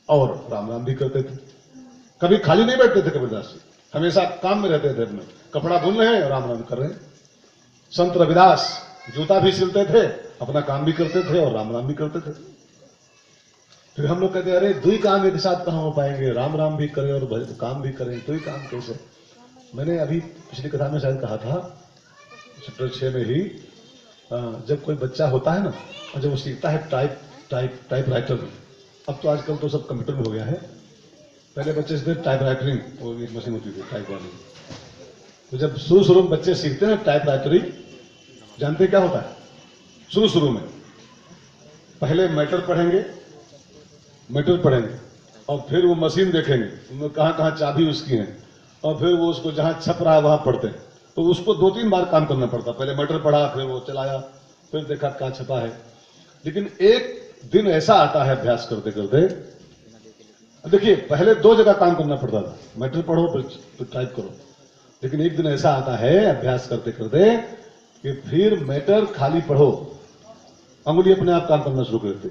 और राम राम भी करते थे। कभी खाली नहीं बैठते थे कबीरदास जी, हमेशा काम में रहते थे। अपने कपड़ा बुन रहे हैं और राम राम कर रहे हैं। संत रविदास जूता भी सिलते थे, अपना काम भी करते थे और राम राम भी करते थे। फिर हम लोग कहते हैं अरे 2 काम एक साथ कहां हो पाएंगे, राम राम भी करें और काम भी करें, 2 काम कैसे? मैंने अभी पिछली कथा में शायद कहा था, चैप्टर 6 में ही, जब कोई बच्चा होता है ना और जब वो सीखता है टाइप राइटर में, अब तो आजकल तो सब कंप्यूटर में हो गया है, पहले बच्चे से टाइप राइटरिंग, वो एक मशीन होती थी टाइप वाली। तो जब शुरू में बच्चे सीखते हैं टाइप राइटरिंग, जानते क्या होता है? शुरू में पहले मैटर पढ़ेंगे और फिर वो मशीन देखेंगे उनमें कहां चाबी उसकी है, और फिर वो उसको जहां छप रहा है वहां पढ़ते हैं। तो उसको 2-3 बार काम करना पड़ता। पहले मैटर पढ़ा, फिर वो चलाया, फिर देखा कहां छपा है। लेकिन एक दिन ऐसा आता है अभ्यास करते करते, देखिए पहले 2 जगह काम करना पड़ता था, मैटर पढ़ो फिर टाइप करो। लेकिन एक दिन ऐसा आता है अभ्यास करते करते कि फिर मैटर खाली पढ़ो, अंगुली अपने आप काम करना शुरू कर देती,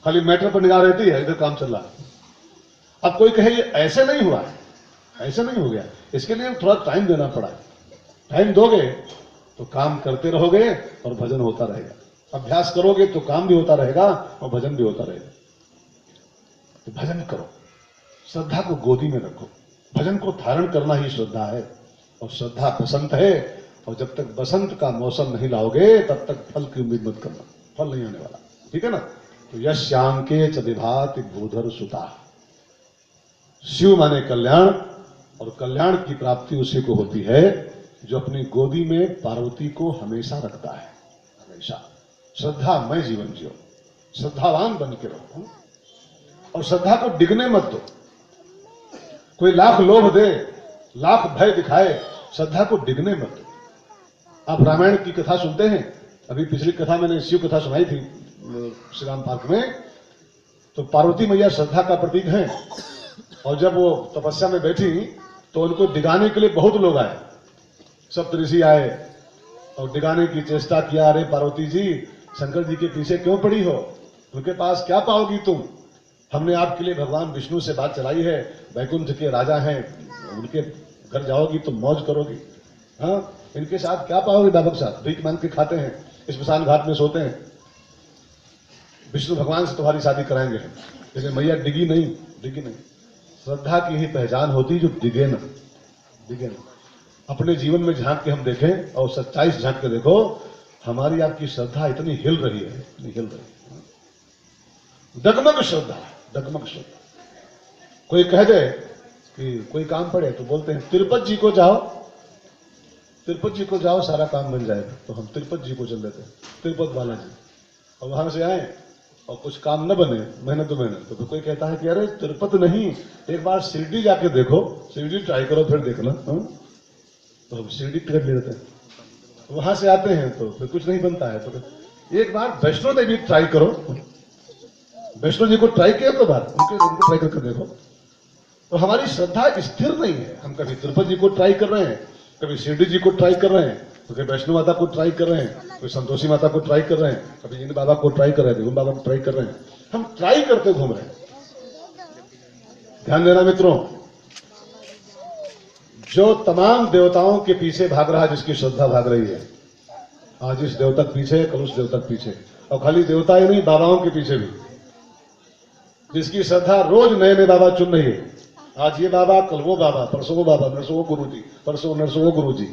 खाली मैटर पर निगाह रहती है, इधर काम चल रहा है। अब कोई कहे ये ऐसे नहीं हुआ, ऐसे नहीं हो गया, इसके लिए थोड़ा टाइम देना पड़ा। टाइम दोगे तो काम करते रहोगे और भजन होता रहेगा। अभ्यास करोगे तो काम भी होता रहेगा और भजन भी होता रहेगा। तो भजन करो, श्रद्धा को गोदी में रखो। भजन को धारण करना ही श्रद्धा है, और श्रद्धा बसंत है, और जब तक बसंत का मौसम नहीं लाओगे तब तक फल की उम्मीद मत करना, फल नहीं आने वाला, ठीक है ना। तो यश्यांके च विभाति भूधर सुता, शिव माने कल्याण, और कल्याण की प्राप्ति उसी को होती है जो अपनी गोदी में पार्वती को हमेशा रखता है, हमेशा। श्रद्धामय जीवन जियो, श्रद्धावान बन के रहो, और श्रद्धा को डिगने मत दो। कोई लाख लोभ दे, लाख भय दिखाए, श्रद्धा को डिगने मत दो। आप रामायण की कथा सुनते हैं, अभी पिछली कथा मैंने शिव कथा सुनाई थी श्री राम पार्क में, तो पार्वती मैया श्रद्धा का प्रतीक है। और जब वो तपस्या में बैठी तो उनको डिगाने के लिए बहुत लोग आए, सप्तऋषि आए और डिगाने की चेष्टा किया, अरे पार्वती जी शंकर जी के पीछे क्यों पड़ी हो, उनके पास क्या पाओगी तुम? हमने आपके लिए भगवान विष्णु से बात चलाई है, वैकुंठ के राजा हैं, उनके घर जाओगी तो मौज करोगी। हाँ, इनके साथ क्या पाओगे? बाबा के साथ भीख मांग के खाते हैं, स्मशान घाट में सोते हैं। विष्णु भगवान से तुम्हारी शादी कराएंगे, लेकिन मैया डिगी नहीं, डिगी नहीं। श्रद्धा की ही पहचान होती जो डिगे न, डिगे न। अपने जीवन में झांक के हम देखें और सच्चाई से झांक के देखो, हमारी आपकी श्रद्धा इतनी हिल रही है, इतनी हिल रही है। डगमग श्रद्धा, डगमग श्रद्धा। कोई कह दे कि कोई काम पड़े तो बोलते हैं तिरुपति जी को जाओ, तिरुपति जी को जाओ सारा काम बन जाएगा। तो हम तिरुपति जी को चल देते हैं, तिरुपति बालाजी। और वहां से आए और कुछ काम न बने, मेहनत तो मेहनत, तो कोई कहता है कि अरे तिरुपति नहीं, एक बार शिरडी जाके देखो, शिरडी ट्राई करो फिर देखना। तो हम शिरडी टिकट ले लेते हैं, वहां से आते हैं तो फिर कुछ नहीं बनता है, तो एक बार वैष्णो देवी ट्राई करो, वैष्णो जी को ट्राई किया तो बार उनको ट्राई करके देखो। तो हमारी श्रद्धा स्थिर नहीं है। हम कभी तिरुपति जी को ट्राई कर रहे हैं, कभी शिरडी जी को ट्राई कर रहे हैं, तो कभी वैष्णो माता को ट्राई कर रहे हैं, कभी संतोषी माता को ट्राई कर रहे हैं, कभी इन बाबा को ट्राई कर रहे हैं, उन बाबा को ट्राई कर रहे हैं। हम ट्राई करते घूम रहे हैं। ध्यान देना मित्रों, जो तमाम देवताओं के पीछे भाग रहा है, जिसकी श्रद्धा भाग रही है, आज इस देवता के पीछे, कल उस देवता के पीछे, और खाली देवता ही नहीं, बाबाओं के पीछे भी, जिसकी श्रद्धा रोज नए नए बाबा चुन रही है। आज ये बाबा, कल वो बाबा, परसों वो बाबा, नरसों वो गुरु जी, परसों नरसों वो गुरु जी।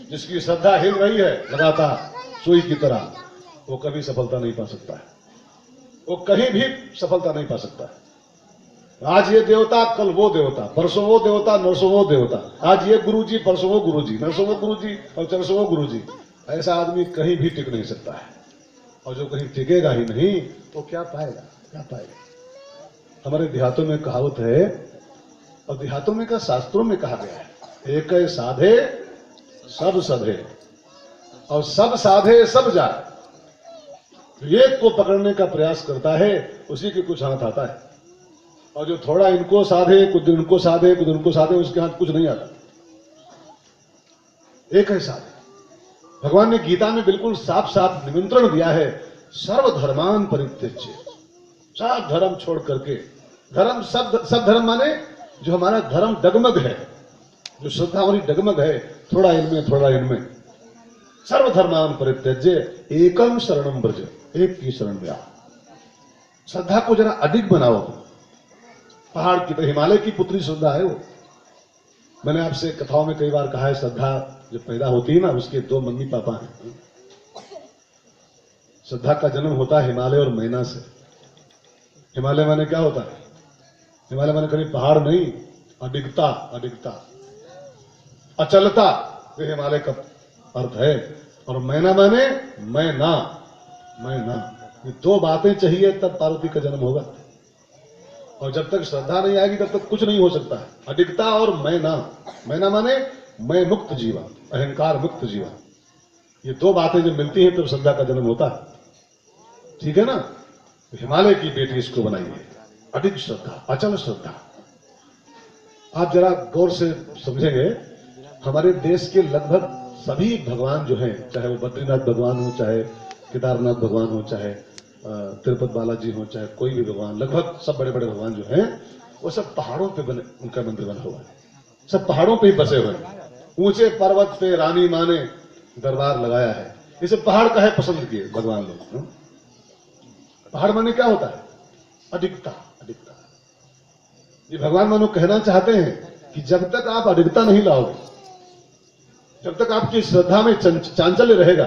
जिसकी श्रद्धा हिल रही है लगातार सुई की तरह, वो कभी सफलता नहीं पा सकता है, वो कहीं भी सफलता नहीं पा सकता है। आज ये देवता, कल वो देवता, परसों वो देवता, नरसों वो देवता। आज ये गुरु जी, परसों वो गुरु जी, नरसों वो गुरु जी और चरसों वो गुरु जी। ऐसा आदमी कहीं भी टिक नहीं सकता है। और जो कहीं टिकेगा ही नहीं, तो क्या पाएगा, क्या पाएगा? हमारे देहातों में कहावत है, और देहातों में का शास्त्रों में कहा गया है, एक साधे सब सधे और सब साधे सब जाए। एक को पकड़ने का प्रयास करता है, उसी के कुछ हाथ आता है। और जो थोड़ा इनको साधे, कुछ दिन उनको साधे, कुछ उनको साधे, उसके हाथ कुछ नहीं आता। एक है साधे। भगवान ने गीता में बिल्कुल साफ साफ निमंत्रण दिया है, सर्वधर्मान परित्यज्य। सब धर्म छोड़ करके, धर्म सब धर्म माने जो हमारा धर्म डगमग है, जो श्रद्धा हमारी डगमग है, थोड़ा इनमें थोड़ा इनमें। सर्वधर्मान परित्यज्य एकम शरणम ब्रज, एक की शरण में आओ। श्रद्धा को जरा अधिक बनाओ। पहाड़ की तो हिमालय की पुत्री श्रद्धा है वो। मैंने आपसे कथाओं में कई बार कहा है, श्रद्धा जब पैदा होती है ना, उसके दो मम्मी पापा हैं। श्रद्धा का जन्म होता है हिमालय और मैना से। हिमालय माने क्या होता है? हिमालय माने कभी पहाड़ नहीं, अडिगता, अडिगता, अचलता, ये हिमालय का अर्थ है। और मैना माने मैना, मैना। ये दो बातें चाहिए तब पार्वती का जन्म होगा। और जब तक श्रद्धा नहीं आएगी तब तक कुछ नहीं हो सकता है। अडिगता और मैना, मैना माने मैं मुक्त जीवन, अहंकार मुक्त जीवन। ये दो बातें जब मिलती हैं तब श्रद्धा का जन्म होता है। ठीक है ना? हिमालय की बेटी इसको बनाइए, अडिग श्रद्धा, अचल श्रद्धा। आप जरा गौर से समझेंगे, हमारे देश के लगभग सभी भगवान जो हैं, चाहे वो बद्रीनाथ भगवान हो, चाहे केदारनाथ भगवान हो, चाहे तिरुपति बालाजी हो, चाहे कोई भी भगवान, लगभग सब बड़े बड़े भगवान जो हैं, वो सब पहाड़ों पे बने, उनका मंदिर बना हुआ है। सब पहाड़ों पे ही बसे हुए हैं। ऊंचे पर्वत पे रानी माँ ने दरबार लगाया है। इसे पहाड़ का है पसंद किए भगवान लोग। पहाड़ माने क्या होता है? अडिगता, अडिगता। ये भगवान मानो कहना चाहते हैं कि जब तक आप अडिगता नहीं लाओगे, जब तक आपकी श्रद्धा में चांचल्य रहेगा,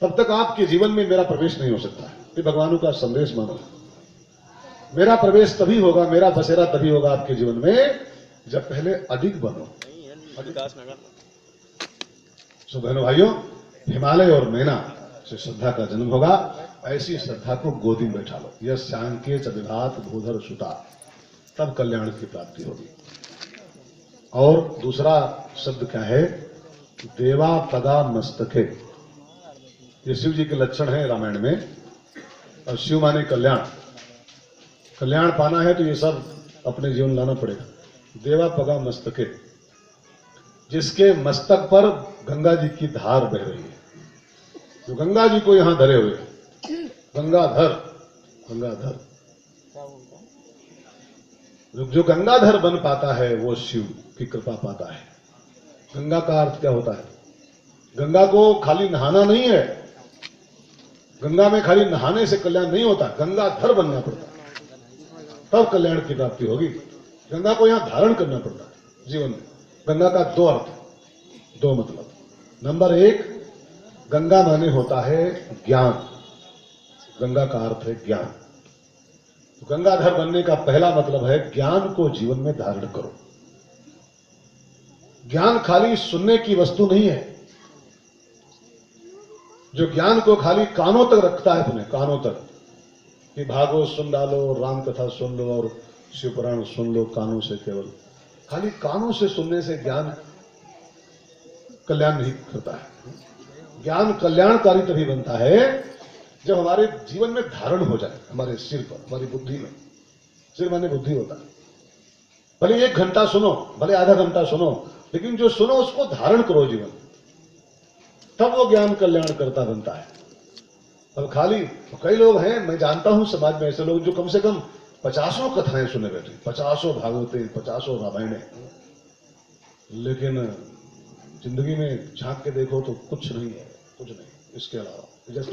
तब तक आपके जीवन में मेरा प्रवेश नहीं हो सकता है। ये भगवानों का संदेश मानो। मेरा प्रवेश तभी होगा, मेरा बसेरा तभी होगा आपके जीवन में जब पहले अधिक बनो। सो बहनों भाइयों, हिमालय और मैना से श्रद्धा का जन्म होगा। ऐसी श्रद्धा को गोदी में बैठा लो। यह सांके च विभात भूधर सुता, तब कल्याण की प्राप्ति होगी। और दूसरा शब्द क्या है? देवा पदा मस्तके। ये शिव जी के लक्षण है रामायण में। और शिव माने कल्याण। कल्याण पाना है तो ये सब अपने जीवन लाना पड़ेगा। देवा पगा मस्तके, जिसके मस्तक पर गंगा जी की धार बह रही है। जो गंगा जी को यहां धरे हुए, गंगाधर, गंगाधर, जो गंगाधर बन पाता है वो शिव की कृपा पाता है। गंगा का अर्थ क्या होता है? गंगा को खाली नहाना नहीं है, गंगा में खाली नहाने से कल्याण नहीं होता, गंगाधर बनना पड़ता है, तब कल्याण की प्राप्ति होगी। गंगा को यहां धारण करना पड़ता है जीवन में। गंगा का दो अर्थ, दो मतलब। नंबर एक, गंगा माने होता है ज्ञान, गंगा का अर्थ है ज्ञान। तो गंगाधर बनने का पहला मतलब है ज्ञान को जीवन में धारण करो। ज्ञान खाली सुनने की वस्तु नहीं है। जो ज्ञान को खाली कानों तक रखता है, अपने कानों तक, कि भागवत सुन डालो, राम कथा सुन लो और शिव पुराण सुन लो कानों से, केवल खाली कानों से सुनने से ज्ञान कल्याण नहीं करता है। ज्ञान कल्याणकारी तभी बनता है जब हमारे जीवन में धारण हो जाए, हमारे सिर पर, हमारी बुद्धि में। सिर माने बुद्धि होता है। भले 1 घंटा सुनो, भले आधा घंटा सुनो, लेकिन जो सुनो उसको धारण करो जीवन, तब वो ज्ञान कल्याण करता बनता है। अब खाली कई लोग हैं, मैं जानता हूं समाज में ऐसे लोग जो कम से कम 50 कथाएं सुने बैठे, 50 भागवते, 50 रामायणे, लेकिन जिंदगी में झांक के देखो तो कुछ नहीं है, कुछ नहीं इसके अलावा। जैसे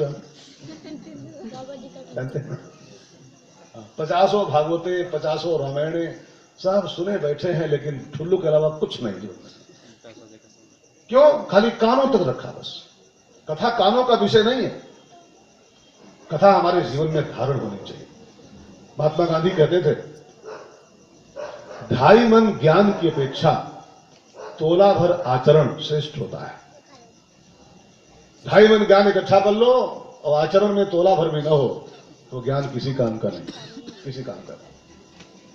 जानते हैं 50 भागवते, 50 रामायणे सब सुने बैठे हैं, लेकिन ठुल्लू के अलावा कुछ नहीं जीवन में। क्यों? खाली कानों तक रखा बस। कथा कानों का विषय नहीं है, कथा हमारे जीवन में धारण होनी चाहिए। महात्मा गांधी कहते थे, 2.5 मन ज्ञान की अपेक्षा तोला भर आचरण श्रेष्ठ होता है। 2.5 मन ज्ञान इकट्ठा कर लो और आचरण में तोला भर भी न हो तो ज्ञान किसी काम का नहीं, किसी काम का नहीं।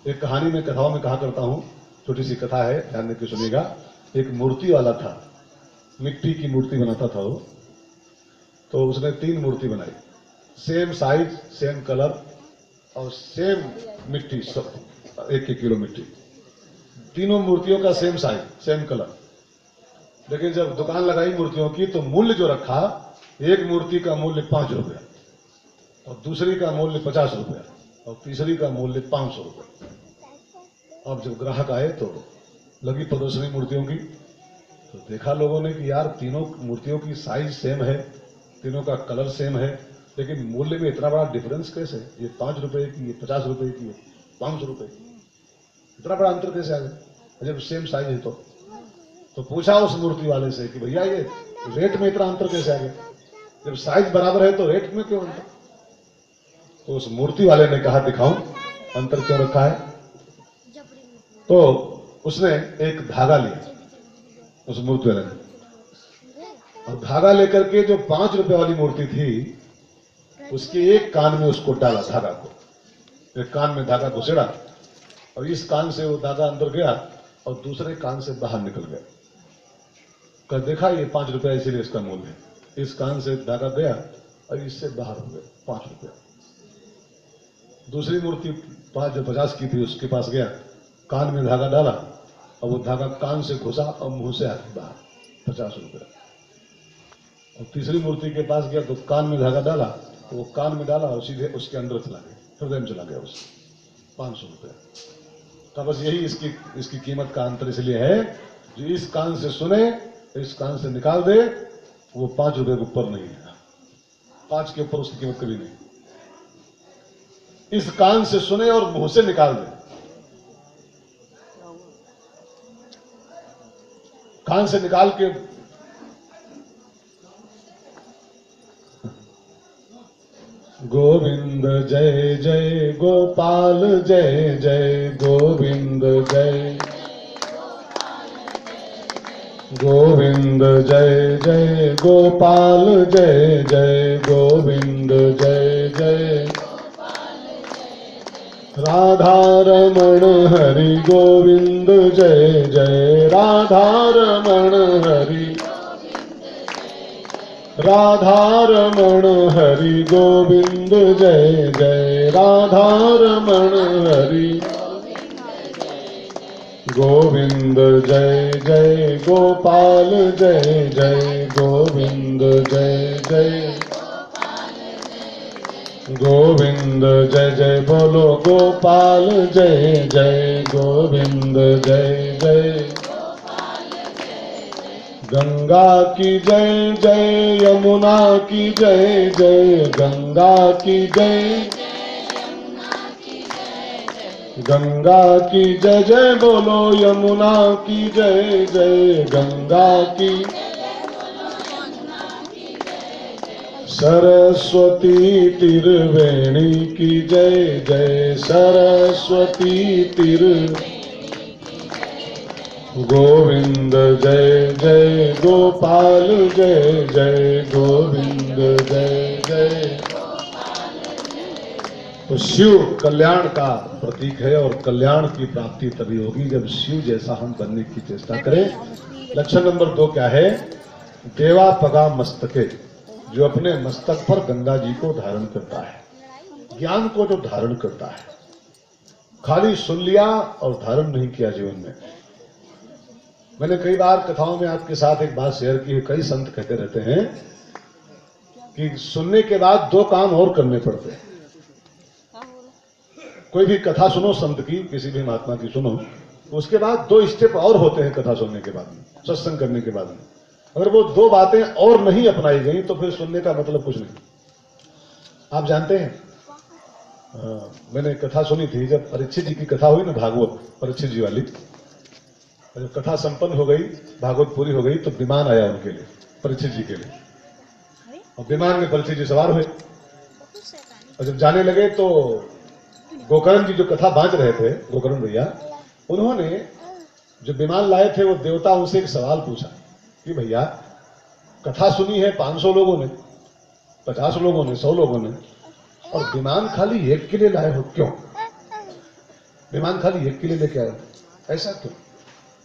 एक कहानी में, कथाओं में कहा करता हूं, छोटी सी कथा है, ध्यान देकर सुनिएगा। एक मूर्ति वाला था, मिट्टी की मूर्ति बनाता था वो। तो उसने 3 मूर्ति बनाई, सेम साइज, सेम कलर और सेम मिट्टी, सब 1-1 किलो मिट्टी। तीनों मूर्तियों का सेम साइज, सेम कलर। लेकिन जब दुकान लगाई मूर्तियों की तो मूल्य जो रखा, एक मूर्ति का मूल्य 5 रुपया और दूसरी का मूल्य 50 रुपया और तीसरी का मूल्य 500 रुपया। अब जब ग्राहक आए तो लगी प्रदर्शनी मूर्तियों की, तो देखा लोगों ने कि यार तीनों मूर्तियों की साइज सेम है, तीनों का कलर सेम है, लेकिन मूल्य में इतना बड़ा डिफरेंस कैसे? ये 5 रुपए की, ये 50 रुपए की, ये 500 रुपए की, इतना बड़ा अंतर कैसे आ गया जब सेम साइज है? तो पूछा उस मूर्ति वाले से कि भैया ये रेट में इतना अंतर कैसे आ गया? जब साइज बराबर है तो रेट में क्यों अंतर? तो उस मूर्ति वाले ने कहा, दिखाऊं अंतर क्यों रखा है? तो उसने एक धागा लिया, उस मूर्ति वाले ने, और धागा लेकर के जो 5 रुपए वाली मूर्ति थी उसके एक कान में उसको डाला, धागा को एक कान में धागा घुसेड़ा और इस कान से वो धागा अंदर गया और दूसरे कान से बाहर निकल गया। कर देखा ये 5 रुपया इसीलिए इसका मूल्य है। इस कान से धागा गया और इससे बाहर हो गया 5 रुपया। दूसरी मूर्ति 50 की थी, उसके पास गया, कान में धागा डाला और वो धागा कान से घुसा और मुंह से आके बाहर 50 रुपया। और तीसरी मूर्ति के पास गया तो कान में धागा डाला, तो वो कान में डाला और सीधे उसके अंदर चला गया, हृदय में चला गया उस 500 रुपया। तो बस यही इसकी कीमत का अंतर इसलिए है, जो इस कान से सुने, इस कान से निकाल दे, वो 5 रुपए के ऊपर नहीं है, 5 के ऊपर उसकी कीमत कभी नहीं। इस कान से सुने और मुंह से निकाल दे, कान से निकाल के गोविंद जय जय गोपाल जय जय गोविंद जय गोविंद जय जय गोपाल जय जय गोविंद जय जय राधा रमण हरि गोविंद जय जय राधा रमण हरि राधा रमण हरि गोविंद जय जय राधा रमण हरि गोविंद जय जय गोपाल जय जय गोविंद जय जय गोविंद जय जय बोलो गोपाल जय जय गोविंद जय जय गंगा की जय जय यमुना की जय जय गंगा की जय गंगा की जय जय बोलो यमुना की जय जय गंगा की सरस्वती तिरवेणी की जय जय सरस्वती तिर गोविंद जय जय गोपाल जय जय गोविंद जय जय। तो शिव कल्याण का प्रतीक है और कल्याण की प्राप्ति तभी होगी जब शिव जैसा हम बनने की चेष्टा करें। लक्षण नंबर 2 क्या है? देवा पगा मस्तके, जो अपने मस्तक पर गंगा जी को धारण करता है, ज्ञान को जो धारण करता है, खाली सुन लिया और धारण नहीं किया जीवन में। मैंने कई बार कथाओं में आपके साथ एक बात शेयर की है। कई संत कहते रहते हैं कि सुनने के बाद 2 काम और करने पड़ते हैं। कोई भी कथा सुनो संत की, किसी भी महात्मा की सुनो, उसके बाद 2 स्टेप और होते हैं कथा सुनने के बाद में, सत्संग करने के बाद में। अगर वो 2 बातें और नहीं अपनाई गई तो फिर सुनने का मतलब कुछ नहीं। आप जानते हैं, मैंने कथा सुनी थी जब परीक्षित जी की कथा हुई ना, भागवत परीक्षित जी वाली। जब कथा संपन्न हो गई, भागवत पूरी हो गई, तो विमान आया उनके लिए, परीक्षित जी के लिए, और विमान में परीक्षित जी सवार हुए। और जब जाने लगे तो गोकर्ण जी जो कथा बांच रहे थे, गोकर्ण भैया, उन्होंने जो विमान लाए थे वो देवता उनसे एक सवाल पूछा कि भैया कथा सुनी है 500 लोगों ने, 50 लोगों ने, 100 लोगों ने, और विमान खाली एक के लिए लाए हो, क्यों? विमान खाली एक के लिए लेके आए, ऐसा क्यों?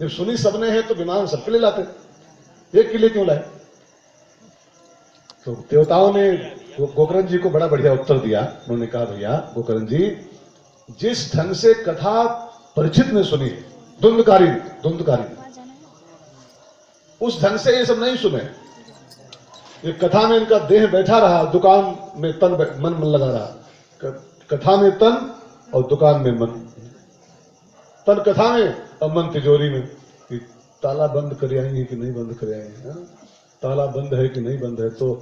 जब सुनी सबने है तो विमान सबके लिए लाते, एक के लिए क्यों लाए? तो देवताओं ने गोकर्ण जी को बड़ा बढ़िया उत्तर दिया। उन्होंने कहा भैया गोकर्ण जी, जिस ढंग से कथा परीक्षित ने सुनी, धुंधकारी, उस ढंग से ये सब नहीं सुने। ये कथा में इनका देह बैठा रहा, दुकान में तन मन लगा रहा। कथा में तन और दुकान में मन। तन कथा में और मन तिजोरी में, कि ताला बंद कर आई है कि नहीं बंद कर आई है, ताला बंद है कि नहीं बंद है। तो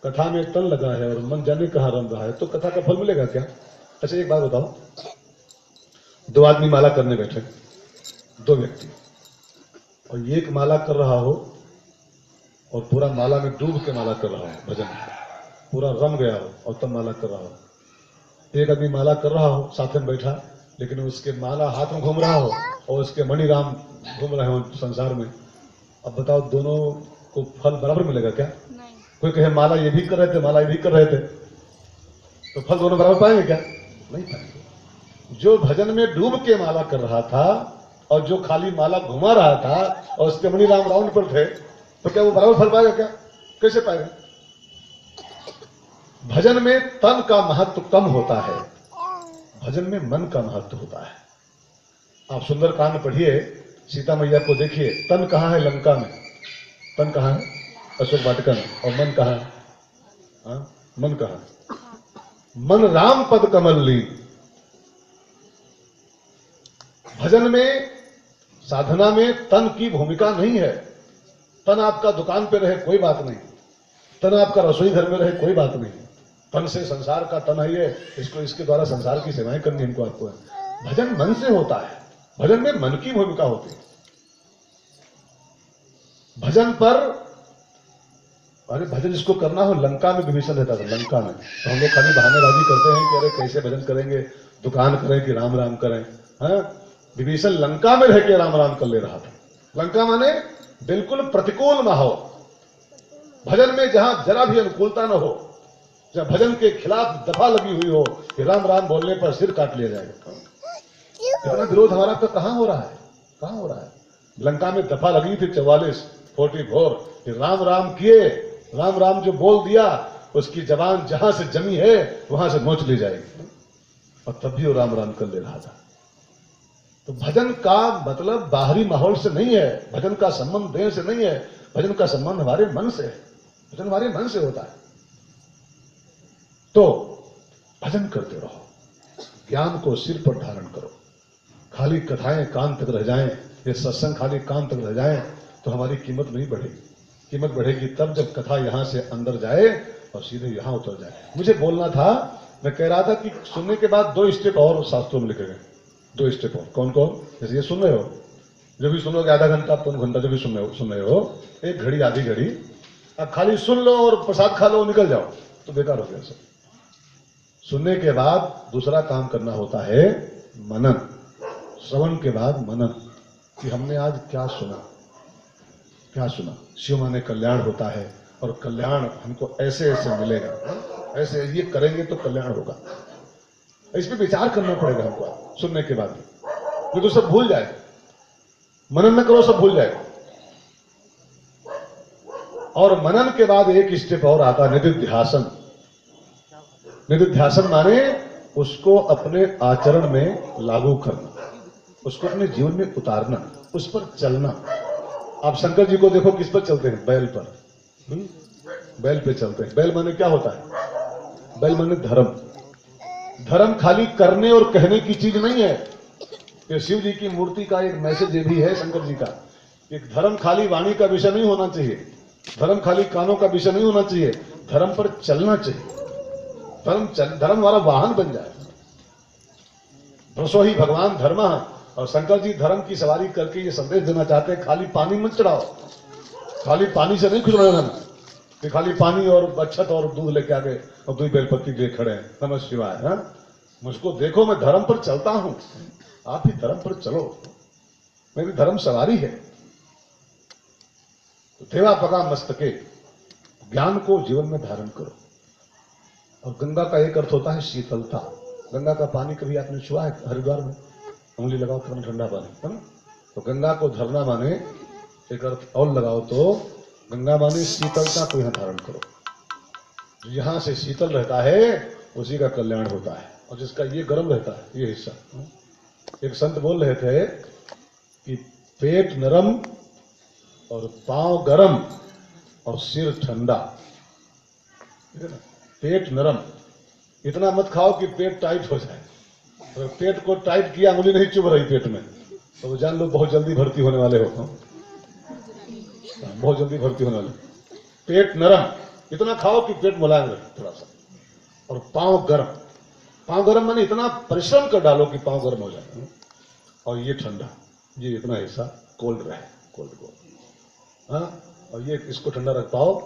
कथा में तन लगा है और मन जाने कहाँ रम रहा है, तो कथा का फल मिलेगा क्या? अच्छा एक बात बताओ, 2 आदमी माला करने बैठे, 2 व्यक्ति, और एक माला कर रहा हो और पूरा माला में डूब के माला कर रहा हो, भजन पूरा रम गया हो और तब माला कर रहा हो। एक आदमी माला कर रहा हो, साथ में बैठा, लेकिन उसके माला हाथ में घूम रहा हो और उसके मणिराम घूम रहे हो संसार में। अब बताओ दोनों को फल बराबर मिलेगा क्या? कोई कहे माला ये भी कर रहे थे, माला ये भी कर रहे थे, तो फल दोनों बराबर पाएंगे क्या? नहीं पाएंगे। जो भजन में डूब के माला कर रहा था और जो खाली माला घुमा रहा था और उसके मणिराम राउंड पर थे, तो क्या वो बराबर फल पाएगा क्या? कैसे पाएगा? भजन में तन का महत्व कम होता है, भजन में मन का महत्व होता है। आप सुंदरकांड पढ़िए, सीता मैया को देखिए, तन कहाँ है लंका में? तन कहाँ है? अशोक वाटिका में। और मन कहाँ है? मन कहाँ है? मन राम पद कमल ली। भजन में, साधना में तन की भूमिका नहीं है। तन आपका दुकान पे रहे कोई बात नहीं, तन आपका रसोई घर में रहे कोई बात नहीं, तन से संसार का तन है ये, इसको इसके द्वारा संसार की सेवाएं करनी इनको आपको है। भजन मन से होता है, भजन में मन की भूमिका होती है। भजन पर, अरे भजन जिसको करना हो, लंका में विभीषण रहता था, लंका में। तो हम लोग खाली बहानेबाजी करते हैं कि अरे कैसे भजन करेंगे, दुकान करें कि राम राम करें। हाँ, विभीषण लंका में रह के राम राम कर ले रहा था। लंका माने बिल्कुल प्रतिकूल माहौल, भजन में जहां जरा भी अनुकूलता न हो, जब भजन के खिलाफ दफा लगी हुई हो कि राम राम बोलने पर सिर काट लिया जाएगा। इतना विरोध हमारा तो कहां हो रहा है? कहां हो रहा है? लंका में दफा लगी थी 44 कि राम राम किए, राम राम जो बोल दिया उसकी जबान जहां से जमी है वहां से नोच ली जाएगी, और तब भी वो राम राम कर ले रहा था। तो भजन का मतलब बाहरी माहौल से नहीं है, भजन का संबंध देह से नहीं है, भजन का संबंध हमारे मन से है, भजन हमारे मन से होता है। तो भजन करते रहो, ज्ञान को सिर पर धारण करो। खाली कथाएं कान तक रह जाएं, ये सत्संग खाली कान तक रह जाएं तो हमारी कीमत नहीं बढ़ेगी। कीमत बढ़ेगी तब जब कथा यहां से अंदर जाए और सीधे यहां उतर जाए। मुझे बोलना था, मैं कह रहा था कि सुनने के बाद 2 स्टेप और शास्त्रों में लिखे गए, 2 स्टेप और। कौन कौन? जैसे ये सुन रहे हो, जब भी सुनोगे आधा घंटा पौन घंटा, जब भी सुन रहे हो 1 घड़ी आधी घड़ी, अब खाली सुन लो और प्रसाद खा लो निकल जाओ तो बेकार हो गया सब। सुनने के बाद दूसरा काम करना होता है मनन। श्रवण के बाद मनन कि हमने आज क्या सुना, क्या सुना। शिव माने कल्याण होता है और कल्याण हमको ऐसे ऐसे मिलेगा, ऐसे ये करेंगे तो कल्याण होगा। इस पे विचार करना पड़ेगा हमको सुनने के बाद, नहीं तो सब भूल जाए। मनन न करो सब भूल जाए। और मनन के बाद एक स्टेप और आता है निधिध्यासन। निधिध्यासन माने उसको अपने आचरण में लागू करना, उसको अपने जीवन में उतारना, उस पर चलना। आप शंकर जी को देखो किस पर चलते हैं? बैल पर। बैल पे चलते हैं। बैल माने क्या होता है? बैल माने धर्म। धर्म खाली करने और कहने की चीज नहीं है। ये शिव जी की मूर्ति का एक मैसेज ये भी है, शंकर जी का। एक धर्म खाली वाणी का विषय नहीं होना चाहिए, धर्म खाली कानों का विषय नहीं होना चाहिए, धर्म पर चलना चाहिए। धर्म हमारा वाहन बन जाए। रसो ही भगवान धर्म। और शंकर जी धर्म की सवारी करके ये संदेश देना चाहते हैं, खाली पानी मत चढ़ाओ। खाली पानी से नहीं खुश रहना कि खाली पानी और अक्षत और दूध लेके आ गए और 2 बेलपत्ती लिए खड़े हैं, नमः शिवाय। हाँ, मुझको देखो मैं धर्म पर चलता हूं, आप ही धर्म पर चलो, मेरी धर्म सवारी है। तो देवा पगा मस्तके, ज्ञान को जीवन में धारण करो। और गंगा का एक अर्थ होता है शीतलता। गंगा का पानी कभी आपने छुआ है? हरिद्वार में उंगली लगाओ तो ठंडा पानी है ना। तो गंगा को धरना माने एक अर्थ और लगाओ तो गंगा माने शीतलता को यहां धारण करो। यहां से शीतल रहता है उसी का कल्याण होता है। और जिसका ये गर्म रहता है ये हिस्सा, एक संत बोल रहे थे कि पेट नरम और पांव गरम और सिर ठंडा। पेट नरम, इतना मत खाओ कि पेट टाइट हो जाए। अगर पेट को टाइट किया, उंगली नहीं चुभ रही पेट में, तो वो जान लो बहुत जल्दी भर्ती होने वाले हो, बहुत जल्दी भर्ती होने वाले। पेट नरम, इतना खाओ कि पेट मुलायम रहे थोड़ा सा। और पांव गर्म, पांव गर्म माने इतना परिश्रम कर डालो कि पांव गर्म हो जाए। और ये ठंडा, ये इतना हिस्सा कोल्ड रहे, कोल्ड। हाँ, और ये इसको ठंडा रख पाओ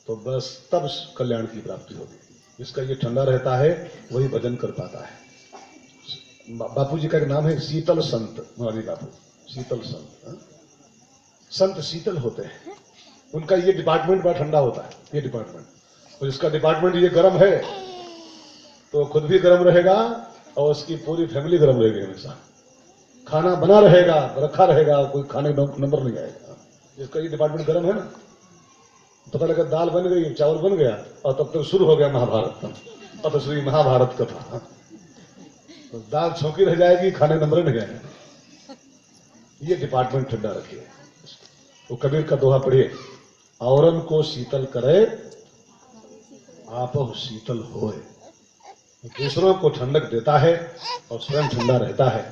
तो बस तब कल्याण की प्राप्ति होगी। जिसका ये ठंडा रहता है वही भजन कर पाता है। बापू जी का एक नाम है शीतल संत, हमारे बापू शीतल संत। हाँ? संत शीतल होते हैं, उनका ये डिपार्टमेंट बड़ा ठंडा होता है, ये डिपार्टमेंट। और जिसका डिपार्टमेंट ये गर्म है तो खुद भी गर्म रहेगा और उसकी पूरी फैमिली गर्म रहेगी हमेशा। खाना बना रहेगा, रखा रहेगा, कोई खाने नंबर नहीं आएगा। जिसका ये डिपार्टमेंट गर्म है ना, पता लगा दाल बन गई, चावल बन गया और तब तक शुरू हो गया महाभारत। अब तो श्री महाभारत कथा, तो दाल छौकी रह जाएगी, खाने नंबर नहीं आएगा। ये डिपार्टमेंट ठंडा रखिए। वो कबीर का दोहा पढ़िए, औरन को शीतल करे आप शीतल होए। दूसरों को ठंडक देता है और स्वयं ठंडा रहता है,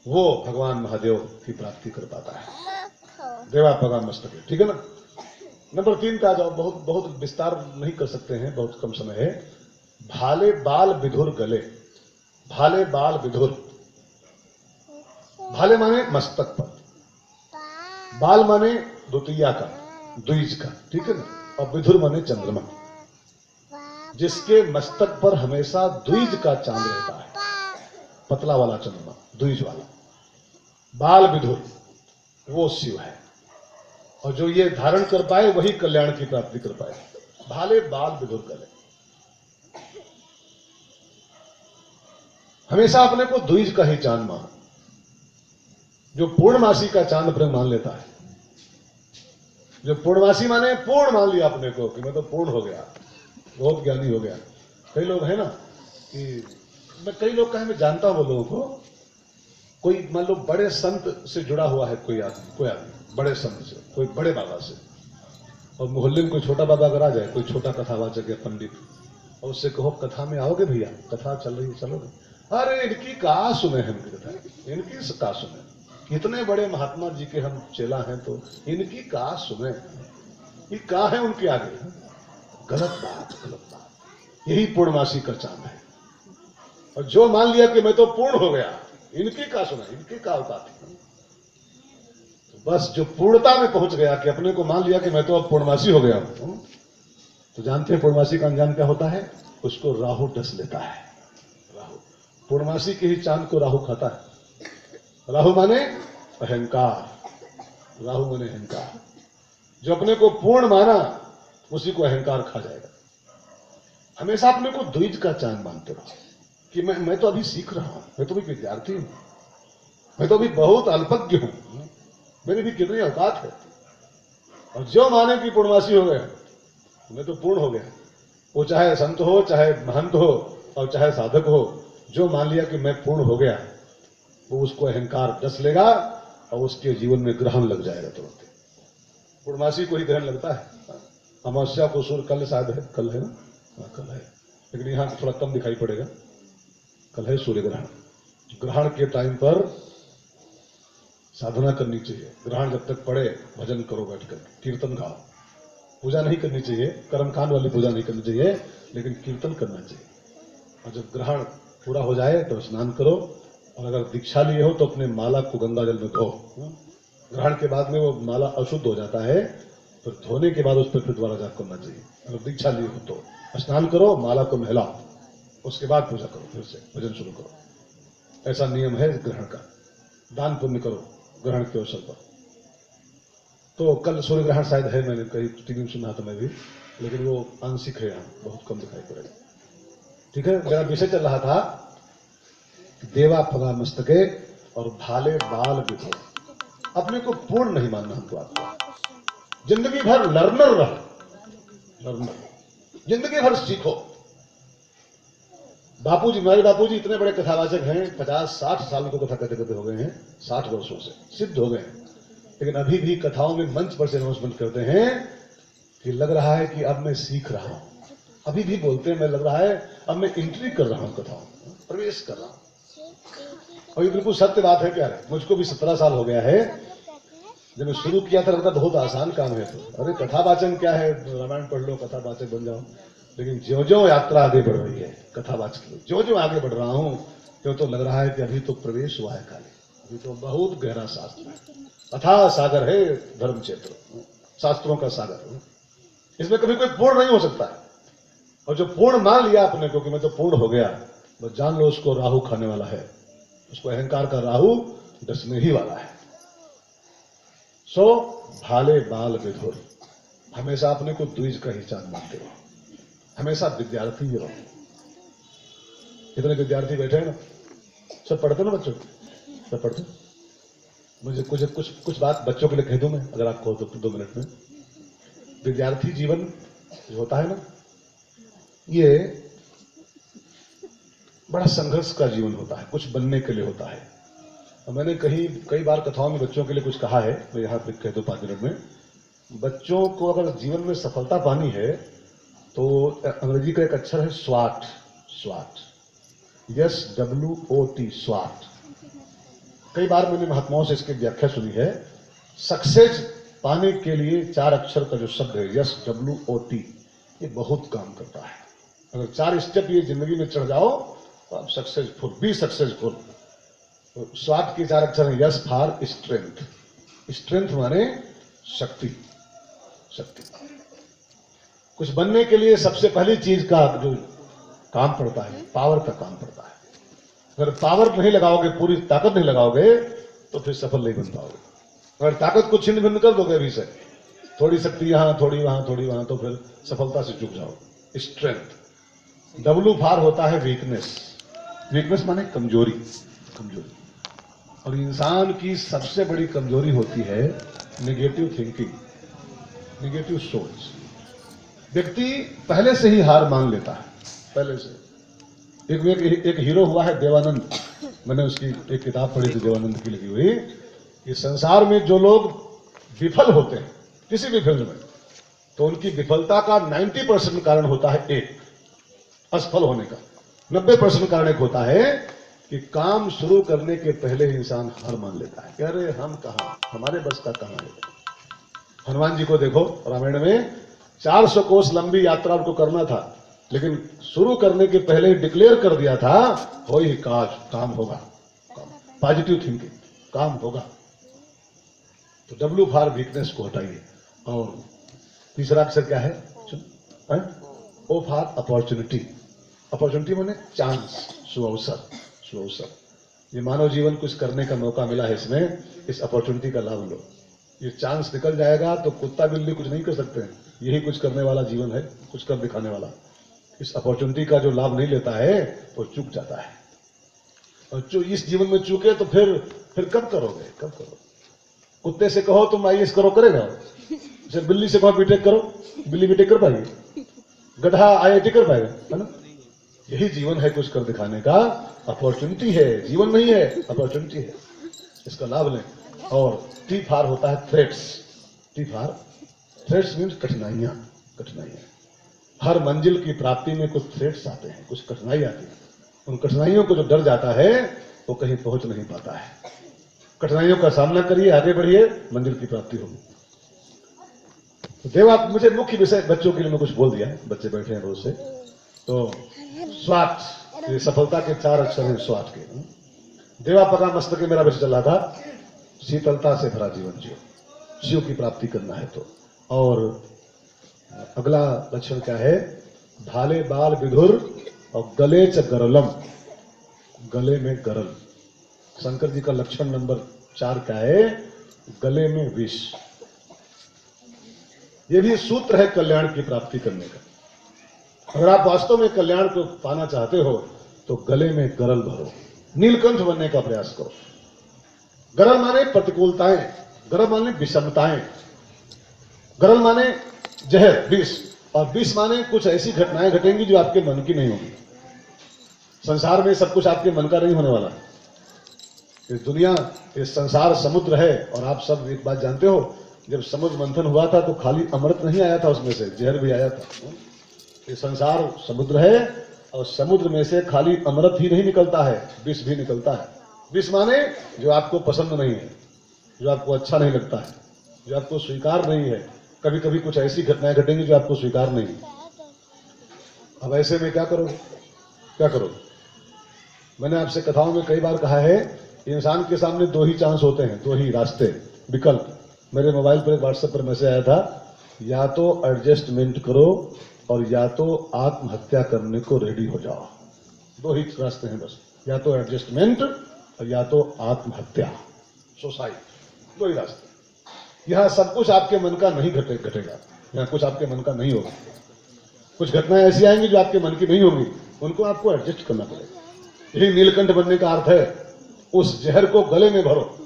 वो भगवान महादेव की प्राप्ति कर पाता है। देवा पगा मस्तके, ठीक है ना। नंबर 3 पे आ जाओ। बहुत विस्तार नहीं कर सकते हैं, बहुत कम समय है। भाले बाल विधुर गले। भाले बाल विधुर, भाले माने मस्तक पर, बाल माने द्वितीया का, द्विज का, ठीक है ना। और विधुर माने चंद्रमा। जिसके मस्तक पर हमेशा द्विज का चांद रहता है, पतला वाला चंद्रमा, द्विज वाला। बाल विधुर वो शिव है। और जो ये धारण कर पाए वही कल्याण की प्राप्ति कर पाए। भाले बाल विधुर गले, हमेशा अपने को द्विज का ही चांद मानो। जो पूर्णमासी का चांद अपने मान लेता है, जो पूर्णमासी माने पूर्ण मान लिया अपने को कि मैं तो पूर्ण हो गया, बहुत ज्ञानी हो गया। कई लोग है ना कि कई लोग कहे, मैं जानता हूं वो लोगों को, कोई मान लो बड़े संत से जुड़ा हुआ है, कोई आदमी बड़े संत से, कोई बड़े बाबा से, और मोहल्ले में कोई छोटा बाबा अगर आ जाए, कोई छोटा कथावाचक या पंडित, और उससे कहो कथा में आओगे भैया, कथा चल रही है चलोगे, अरे इनकी कहा सुने हैं, इनकी कथा इनकी कहा सुने, इतने बड़े महात्मा जी के हम चेला हैं तो इनकी कहा सुने, ये कहा है उनके आगे। गलत बात, गलत बात। यही पूर्णमासी का चांद है। और जो मान लिया कि मैं तो पूर्ण हो गया, इनकी कहा सुना, इनकी कहा औकात है, तो बस जो पूर्णता में पहुंच गया कि अपने को मान लिया कि मैं तो अब पूर्णमासी हो गया हूं, तो जानते हैं पूर्णमासी का अंजाम क्या होता है? उसको राहु डस लेता है। राहु, पूर्णमासी के ही चांद को राहु खाता है। राहु माने अहंकार, राहु माने अहंकार। जो अपने को पूर्ण माना उसी को अहंकार खा जाएगा। हमेशा अपने को द्विज का चांद मानते रहो कि मैं तो अभी सीख रहा हूं, मैं तो अभी विद्यार्थी हूं, मैं तो अभी बहुत अल्पज्ञ हूं, मेरी भी कितनी औकात है। और जो माने कि पूर्णमासी हो गया, मैं तो पूर्ण हो गया, वो चाहे संत हो, चाहे महंत हो और चाहे साधक हो, जो मान लिया कि मैं पूर्ण हो गया, वो उसको अहंकार डस लेगा और उसके जीवन में ग्रहण लग जाएगा तुरंत। पूर्णमासी को ही ग्रहण लगता है। अमावस्या को सूर्य कल शायद है, कल है ना? हाँ कल है, लेकिन यहां थोड़ा कम दिखाई पड़ेगा। कल है सूर्य ग्रहण। ग्रहण के टाइम पर साधना करनी चाहिए। ग्रहण जब तक पड़े भजन करो, बैठकर कीर्तन गाओ। पूजा नहीं करनी चाहिए, कर्मकांड वाली पूजा नहीं करनी चाहिए, लेकिन कीर्तन करना चाहिए। और जब ग्रहण पूरा हो जाए तो स्नान करो, और अगर दीक्षा लिए हो तो अपने माला को गंगा जल में धो। ग्रहण के बाद में वो माला अशुद्ध हो जाता है, तो धोने के बाद उस पर फिर दोबारा जाप करना चाहिए। अगर दीक्षा लिए हो तो स्नान करो, माला को नहलाओ, उसके बाद पूजा करो, फिर से भजन शुरू करो। ऐसा नियम है ग्रहण का। दान पुण्य करो ग्रहण के अवसर पर। तो कल सूर्य ग्रहण शायद है, मैंने कहीं टीवी में सुना था मैं भी, लेकिन वो आंशिक है, यहाँ बहुत कम दिखाई पड़ेगा। ठीक है, मेरा विषय चल रहा था देवा फला मस्तके और भाले बाल विधो। अपने को पूर्ण नहीं मानना हमको। आपको जिंदगी भर लर्नर रहो, लर्नर, जिंदगी भर सीखो। बापूजी, हमारे बापूजी इतने बड़े कथावाचक हैं, 50-60 साल को कथा कहते कहते हो गए हैं, 60 वर्षों से सिद्ध हो गए हैं, लेकिन अभी भी कथाओं में मंच पर से अनाउंसमेंट करते हैं कि लग रहा है कि अब मैं सीख रहा हूं। अभी भी बोलते हैं, मैं लग रहा है अब मैं एंट्री कर रहा हूं, कथाओं प्रवेश कर रहा हूं। और ये बिल्कुल सत्य बात है। क्या है, मुझको भी 17 साल हो गया है। जब मैं शुरू किया था लगता बहुत आसान काम है, तो अरे कथावाचन क्या है, रामायण पढ़ लो, कथावाचक बन जाओ। लेकिन ज्यों ज्यों यात्रा आगे बढ़ रही है कथावाचक की, ज्यों ज्यों आगे बढ़ रहा हूं, त्यों तो लग रहा है कि अभी तो प्रवेश हुआ है खाली, अभी तो बहुत गहरा शास्त्र है। अथाह सागर है धर्म क्षेत्र, शास्त्रों का सागर। इसमें कभी कोई पूर्ण नहीं हो सकता है। और जो पूर्ण मान लिया अपने को कि मैं तो पूर्ण हो गया, बस जान लो उसको राहु खाने वाला है, उसको अहंकार का राहु डसने ही वाला है। सो भाले बाल विधुर, हमेशा अपने को द्विज का ही चांद मानते रहो, हमेशा विद्यार्थी ही रहो। इतने विद्यार्थी बैठे हैं ना, सब पढ़ते ना बच्चों, सब पढ़ते। मुझे कुछ बात बच्चों के लिए कह दूं मैं, अगर आपको तो 2 मिनट में। विद्यार्थी जीवन जो होता है ना, ये बड़ा संघर्ष का जीवन होता है, कुछ बनने के लिए होता है। और मैंने कई बार कथाओं में बच्चों के लिए कुछ कहा है, मैं यहाँ पे कह दूं 5 मिनट में। बच्चों को अगर जीवन में सफलता पानी है तो अंग्रेजी का एक अक्षर है स्वाट, स्वाट, SWOT, स्वाट। कई बार मैंने महात्माओं से इसकी व्याख्या सुनी है। सक्सेस पाने के लिए 4 अक्षर का जो शब्द है SWOT, ये बहुत काम करता है। अगर 4 स्टेप ये जिंदगी में चढ़ जाओ तो आप सक्सेसफुल, बी सक्सेसफुल। तो स्वाट के 4 अक्षर हैं। S फॉर स्ट्रेंथ, स्ट्रेंथ माने शक्ति, शक्ति। कुछ बनने के लिए सबसे पहली चीज का जो काम पड़ता है, पावर का काम पड़ता है। अगर पावर नहीं लगाओगे, पूरी ताकत नहीं लगाओगे, तो फिर सफल नहीं बन पाओगे। अगर ताकत को छिन्न भिन्न कर दोगे अभी से, थोड़ी शक्ति यहां, थोड़ी वहां, थोड़ी वहां, तो फिर सफलता से चूक जाओगे। स्ट्रेंथ। W फॉर होता है वीकनेस, वीकनेस माने कमजोरी, कमजोरी। और इंसान की सबसे बड़ी कमजोरी होती है नेगेटिव थिंकिंग, नेगेटिव सोच। व्यक्ति पहले से ही हार मान लेता है, पहले से। एक हीरो हुआ है देवानंद, मैंने उसकी एक किताब पढ़ी थी देवानंद की लिखी हुई। कि संसार में जो लोग विफल होते हैं किसी भी फील्ड में, तो उनकी विफलता का 90% कारण होता है एक असफल होने का, 90% कारण एक होता है कि काम शुरू करने के पहले इंसान हार मान लेता है कि अरे हम कहाँ, हमारे बस का कहाँ है। हनुमान जी को देखो, रामायण में 400 कोस लंबी यात्रा उनको करना था, लेकिन शुरू करने के पहले ही डिक्लेयर कर दिया था, हो ही काज, काम होगा। पॉजिटिव थिंकिंग, काम होगा। तो डब्ल्यू फॉर वीकनेस को हटाइए। और तीसरा अक्षर क्या है? O for opportunity. अपॉर्चुनिटी माने चांस, सुअवसर, सुअवसर। ये मानव जीवन कुछ करने का मौका मिला है, इसमें इस अपॉर्चुनिटी का लाभ लो। ये चांस निकल जाएगा तो कुत्ता बिल्ली कुछ नहीं कर सकते हैं, यही कुछ करने वाला जीवन है, कुछ कर दिखाने वाला। इस अपॉर्चुनिटी का जो लाभ नहीं लेता है वो चूक जाता है, और जो इस जीवन में चूके तो फिर कब करोगे, कब करोगे? कुत्ते से कहो तुम आईएएस करो, करेगा? जब बिल्ली से कहो बीटेक करो, बिल्ली बीटेक कर पाएगी? गधा आईआईटी कर पाएगा? है ना? यही जीवन है, कुछ कर दिखाने का। अपॉर्चुनिटी है, जीवन नहीं है, अपॉर्चुनिटी है, इसका लाभ लें। और टी फार होता है थ्रेट्स। टी फार थ्रेट्स मीन्स कठिनाइयां, कठिनाइयां। हर मंजिल की प्राप्ति में कुछ थ्रेट्स आते हैं, कुछ कठिनाई आती है। उन कठिनाइयों को जो डर जाता है वो कहीं पहुंच नहीं पाता है। कठिनाइयों का सामना करिए, आगे बढ़िए, मंजिल की प्राप्ति होगी। तो देवा, मुझे मुख्य विषय बच्चों के लिए मैं कुछ बोल दिया है, बच्चे बैठे हैं रोज से। तो स्वाट, ये सफलता के 4 अक्षर हैं स्वाट के। देवा पका मस्तक के मेरा विषय चल रहा था, शीतलता से भरा जीवन जियो, शिव की प्राप्ति करना है तो। और अगला लक्षण क्या है? भाले बाल विधुर और गले च गरलम, गले में गरल। शंकर जी का लक्षण नंबर 4 क्या है? गले में विष। यह भी सूत्र है कल्याण की प्राप्ति करने का। अगर आप वास्तव में कल्याण को पाना चाहते हो तो गले में गरल भरो, नीलकंठ बनने का प्रयास करो। गरल माने प्रतिकूलताएं, गरल माने विषमताएं, गरल माने जहर, विष। और विष माने कुछ ऐसी घटनाएं घटेंगी जो आपके मन की नहीं होगी। संसार में सब कुछ आपके मन का नहीं होने वाला। इस दुनिया, इस संसार समुद्र है, और आप सब एक बात जानते हो, जब समुद्र मंथन हुआ था तो खाली अमृत नहीं आया था, उसमें से जहर भी आया था। ये संसार समुद्र है, और समुद्र में से खाली अमृत ही नहीं निकलता है, विष भी निकलता है। विष माने जो आपको पसंद नहीं है, जो आपको अच्छा नहीं लगता है, जो आपको स्वीकार नहीं है। कभी कभी कुछ ऐसी घटनाएं घटेंगी जो आपको स्वीकार नहीं है। अब ऐसे में क्या करोगे, क्या करोगे? मैंने आपसे कथाओं में कई बार कहा है, इंसान के सामने 2 ही चांस होते हैं, 2 ही रास्ते, विकल्प। मेरे मोबाइल पर एक व्हाट्सएप पर मैसेज आया था, या तो एडजस्टमेंट करो और या तो आत्महत्या करने को रेडी हो जाओ। 2 ही रास्ते हैं बस, या तो एडजस्टमेंट और या तो आत्महत्या, सुसाइड। 2 ही रास्ते। यहां सब कुछ आपके मन का नहीं घटेगा, यहां कुछ आपके मन का नहीं होगा। कुछ घटनाएं ऐसी आएंगी जो आपके मन की नहीं होंगी, उनको आपको एडजस्ट करना पड़ेगा। यही नीलकंठ बनने का अर्थ है। उस जहर को गले में भरो,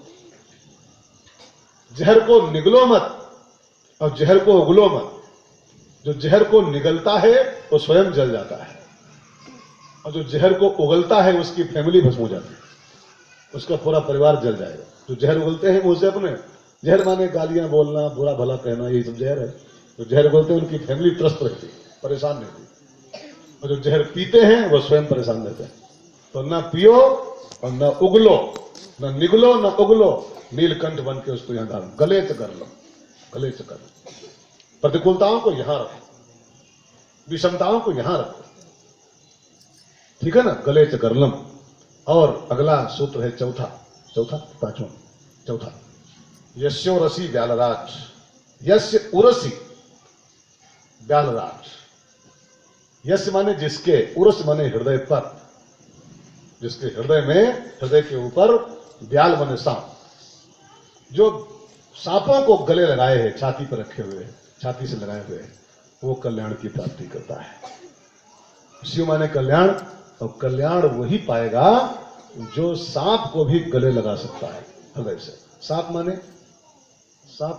जहर को निगलो मत और जहर को उगलो मत। जो जहर को निगलता है वो स्वयं जल जाता है, और जो जहर को उगलता है उसकी फैमिली भस्म हो जाती है, उसका पूरा परिवार जल जाएगा। जो जहर उगलते हैं मुझसे अपने, जहर माने गालियां बोलना, बुरा भला कहना, यही सब जहर है। जो जहर उगलते हैं उनकी फैमिली त्रस्त रहती है, परेशान रहती है, और जो जहर पीते हैं वो स्वयं परेशान रहते हैं। तो ना पियो और न उगलो, न निगलो न उगलो, नीलकंठ बन के उसको यहां डालो, गले से कर लो, गले से कर लो। प्रतिकूलताओं को यहां रखो, विषमताओं को यहां रखो, ठीक है ना? गले से कर लम। और अगला सूत्र है चौथा, 5वां, यस्यो रसी व्यालराज, यस्य उरसी व्यालराज। यस्य माने जिसके, उरस माने हृदय पर, जिसके हृदय में, हृदय के ऊपर, व्याल माने सांप। जो सांपों को गले लगाए हैं, छाती पर रखे हुए हैं, छाती से लगाए हुए हैं, वो कल्याण की प्राप्ति करता है। शिव माने कल्याण, और कल्याण वही पाएगा जो सांप को भी गले लगा सकता है हृदय से। सांप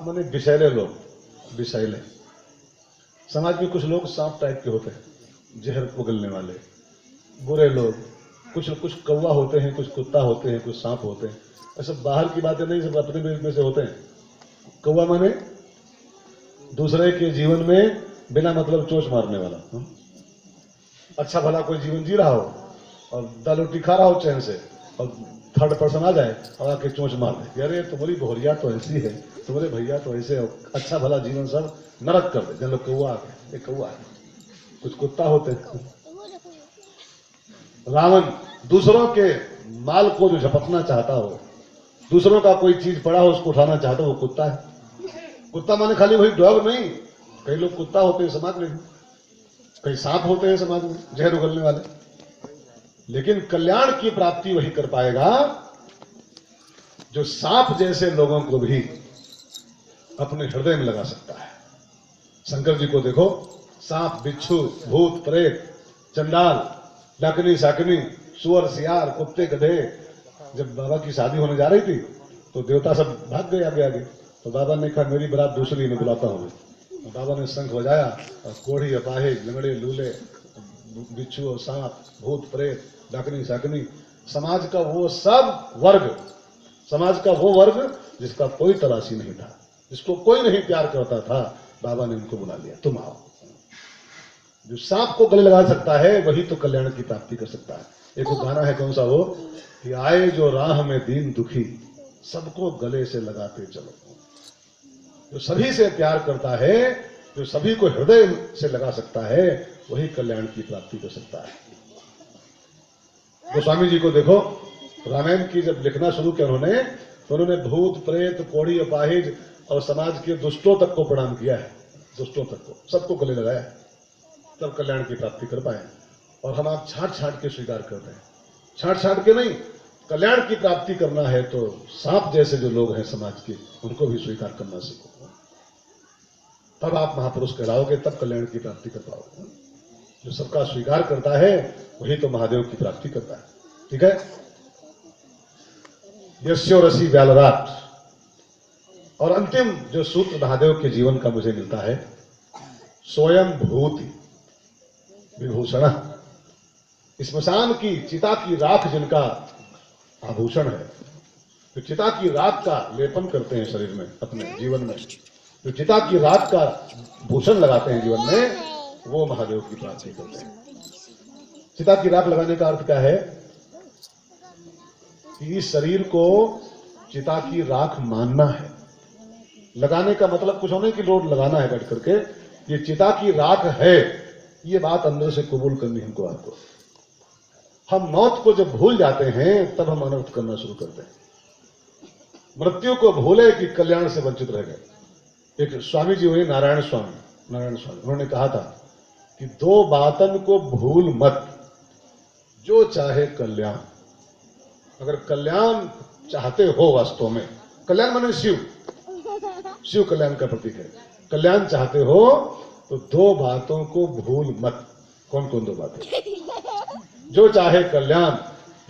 माने विषैले लोग, विषैले। समाज में कुछ लोग सांप टाइप के होते हैं, जहर उगलने वाले, बुरे लोग। कुछ कौवा होते हैं, कुछ कुत्ता होते हैं, कुछ सांप होते हैं। ऐसा बाहर की बातें नहीं, सब अपने में से होते हैं। कौवा माने दूसरे के जीवन में बिना मतलब चोंच मारने वाला। अच्छा भला कोई जीवन जी रहा हो और दाल रोटी खा रहा हो चैन से, और थर्ड पर्सन आ जाए और आके चोंच मार दे, अरे तुम्हारी भोरिया तो ऐसी है, तुम्हारे भैया तो ऐसे हो, अच्छा भला जीवन सब नरक कर दे। जन लोग कौआ आके, एक कौआ है, कुछ कुत्ता होते हैं। रावण दूसरों के माल को जो झपटना चाहता हो, दूसरों का कोई चीज पड़ा हो उसको उठाना चाहता हो, वो कुत्ता है। कुत्ता माने खाली वही डॉग नहीं, कई लोग कुत्ता होते हैं समाज में, कई सांप होते हैं समाज में जहर उगलने वाले। लेकिन कल्याण की प्राप्ति वही कर पाएगा जो सांप जैसे लोगों को भी अपने हृदय में लगा सकता है। शंकर जी को देखो, सांप, बिच्छू, भूत, प्रेत, चंडाल, डाकनी, साकनी, सुअर, सियार, कुत्ते, गधे। जब बाबा की शादी होने जा रही थी तो देवता सब भाग गए आगे आगे, तो बाबा ने कहा मेरी बारात दूसरी में बुलाता हूं। तो बाबा ने शंख बजाया और कोढ़ी, अपाहिज, लंगड़े, लूले, बिच्छू और सांप, भूत, प्रेत, डाकनी, साकनी, समाज का वो सब वर्ग, समाज का वो वर्ग जिसका कोई तलाशी नहीं था, जिसको कोई नहीं प्यार करता था, बाबा ने उनको बुला लिया, तुम आओ। जो सांप को गले लगा सकता है वही तो कल्याण की प्राप्ति कर सकता है। एक वो गाना है, कौन सा वो, कि आए जो राह में दीन दुखी, सबको गले से लगाते चलो। जो सभी से प्यार करता है, जो सभी को हृदय से लगा सकता है, वही कल्याण की प्राप्ति कर सकता है। गोस्वामी जी को देखो, रामायण की जब लिखना शुरू किया उन्होंने, तो उन्होंने भूत, प्रेत, कोढ़ी, अपाहिज और समाज के दुष्टों तक को प्रणाम किया है, दुष्टों तक को, सबको गले लगाया, तब कल्याण की प्राप्ति कर पाए। और हम आप छाट छाट के स्वीकार करते हैं, छाट छाट के नहीं। कल्याण की प्राप्ति करना है तो सांप जैसे जो लोग हैं समाज के, उनको भी स्वीकार करना सीखो, तब आप महापुरुष कहलाओगे, तब कल्याण की प्राप्ति कर पाओगे। जो सबका स्वीकार करता है वही तो महादेव की प्राप्ति करता है। ठीक है, यस्यो रसी व्यालराट। और अंतिम जो सूत्र महादेव के जीवन का मुझे मिलता है, स्वयं भूति विभूषण। स्मशान की चिता की राख जिनका आभूषण है, तो चिता की राख का लेपन करते हैं शरीर में, अपने जीवन में, तो चिता की राख का भूषण लगाते हैं जीवन में, वो महादेव की प्राप्ति करते हैं। चिता की राख लगाने का अर्थ क्या है कि इस शरीर को चिता की राख मानना है। लगाने का मतलब कुछ होने की लोड लगाना है बैठ करके, ये चिता की राख है, ये बात अंदर से कबूल करनी हमको। आपको हम मौत को जब भूल जाते हैं तब हम अनर्थ करना शुरू करते हैं। मृत्यु को भूले कि कल्याण से वंचित रह गए। एक स्वामी जी हुए नारायण स्वामी, उन्होंने कहा था कि दो बातन को भूल मत, जो चाहे कल्याण। अगर कल्याण चाहते हो, वास्तव में कल्याण माने शिव, शिव कल्याण का प्रतीक है। कल्याण चाहते हो तो दो बातों को भूल मत। कौन कौन दो बातें? जो चाहे कल्याण,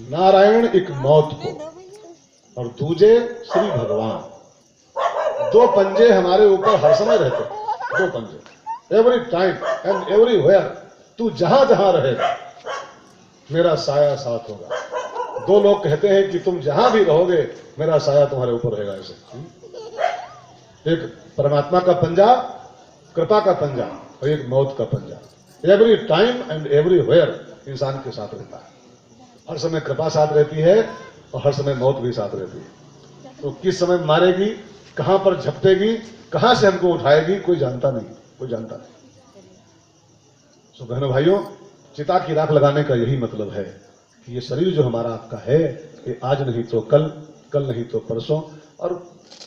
नारायण एक मौत को, और दूजे श्री भगवान। दो पंजे हमारे ऊपर हर समय रहते, दो पंजे, एवरी टाइम एंड एवरीवेयर। तू जहां जहां रहेगा मेरा साया साथ होगा। दो लोग कहते हैं कि तुम जहां भी रहोगे मेरा साया तुम्हारे ऊपर रहेगा। ऐसे एक परमात्मा का पंजा, कृपा का पंजा, और एक मौत का पंजा। एवरी टाइम एंड एवरीवेयर इंसान के साथ रहता है। हर समय कृपा साथ रहती है और हर समय मौत भी साथ रहती है। तो किस समय मारेगी, कहां पर झपटेगी, कहां से हमको उठाएगी, कोई जानता नहीं, कोई जानता नहीं। सो बहनों भाइयों, चिता की राख लगाने का यही मतलब है कि ये शरीर जो हमारा आपका है, ये आज नहीं तो कल, कल नहीं तो परसों, और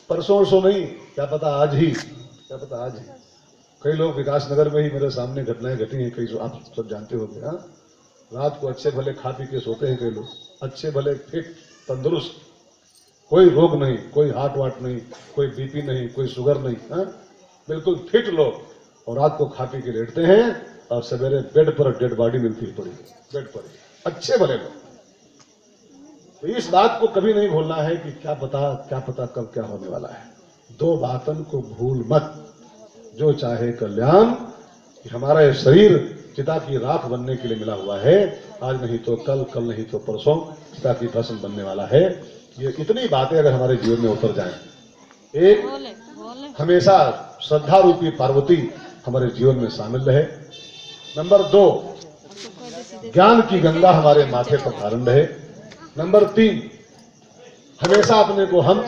परसों परसों नहीं, क्या पता आज ही, क्या पता आज ही। कई लोग विकासनगर में ही मेरे सामने घटनाएं घटी हैं, कई आप सब जानते होंगे। हाँ, रात को अच्छे भले खा पी के सोते हैं कई लोग, अच्छे भले फिट तंदुरुस्त, कोई रोग नहीं, कोई हार्ट वाट नहीं, कोई बीपी नहीं, कोई शुगर नहीं, हाँ, बिल्कुल फिट लोग, और रात को खा पी के लेटते हैं और सवेरे बेड पर डेड बॉडी मिलती है पड़ी, बेड पर, अच्छे भले लोग। तो इस बात को कभी नहीं भूलना है कि क्या पता कब क्या होने वाला है। दो बातन को भूल मत, जो चाहे कल्याण। कि हमारा ये शरीर चिता की राख बनने के लिए मिला हुआ है, आज नहीं तो कल, कल नहीं तो परसों चिता की भस्म बनने वाला है। ये इतनी बातें अगर हमारे जीवन में उतर जाएं, एक हमेशा श्रद्धा रूपी पार्वती हमारे जीवन में शामिल रहे। नंबर 2, ज्ञान की गंगा हमारे माथे पर धारण रहे। नंबर 3, हमेशा अपने को हम,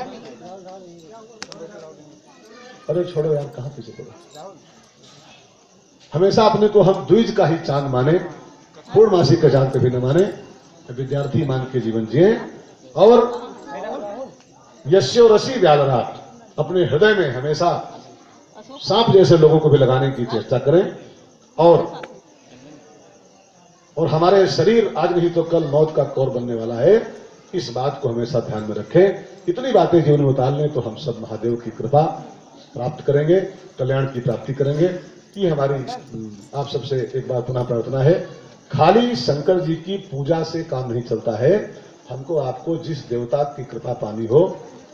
अरे छोड़ो यार, कहां पीछे पड़ो, हमेशा अपने को हम द्विज का ही चांद माने, पूर्णमासी का चांद कभी न माने, विद्यार्थी मान के जीवन जिए और यस्यो रसी व्यालराट, अपने हृदय में हमेशा सांप जैसे लोगों को भी लगाने की चेष्टा करें और हमारे शरीर आज नहीं तो कल मौत का कौर बनने वाला है, इस बात को हमेशा ध्यान में रखें। इतनी बातें जीवन में उतार लें तो हम सब महादेव की कृपा प्राप्त करेंगे, कल्याण की प्राप्ति करेंगे। ये हमारी आप सबसे एक बार पुनः प्रार्थना है, खाली शंकर जी की पूजा से काम नहीं चलता है, हमको आपको जिस देवता की कृपा पानी हो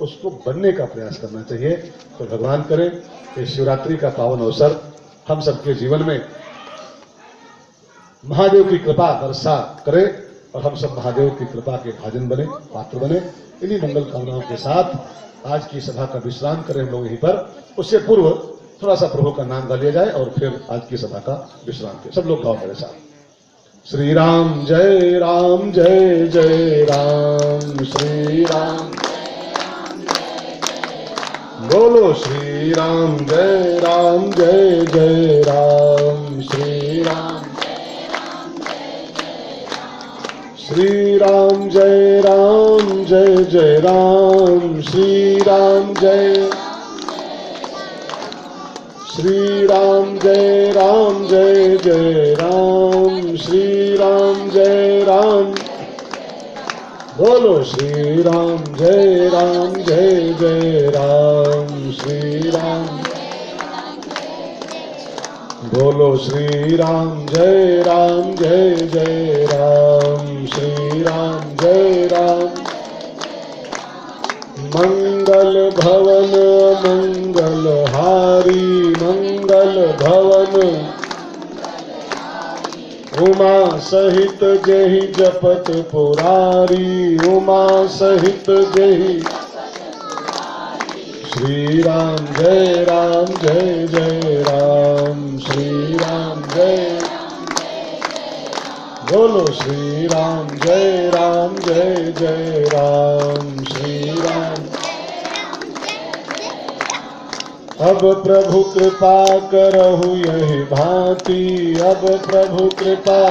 उसको बनने का प्रयास करना चाहिए। तो भगवान करें कि शिवरात्रि का पावन अवसर हम सबके जीवन में महादेव की कृपा वर्षा करे और हम सब महादेव की कृपा के भाजन बने, पात्र बने। इन्हीं मंगल कामनाओं के साथ आज की सभा का विश्राम करें हम लोग यहीं पर। उससे पूर्व थोड़ा सा प्रभु का नाम गा लिया जाए और फिर आज की सभा का विश्राम करें। सब लोग गाओ मेरे साथ। श्री राम जय राम जय जय राम, श्री राम बोलो, श्री राम जय राम जय जय राम, श्री राम श्री राम जय राम जय जय राम, श्री राम जय श्री राम जय राम जय जय राम, श्री राम जय राम बोलो, श्री राम जय राम जय जय राम, श्री राम बोलो, श्री राम जय राम जय जय राम, श्री राम जय राम। मंगल भवन मंगल हारी, मंगल भवन उमा सहित जहि जपत पुरारी, उमा सहित जहि। श्री राम जय जय राम, श्री राम जय बोलो, श्री राम जय जय राम, श्री राम। अब प्रभु कृपा करहु यही भांति, अब प्रभु कृपा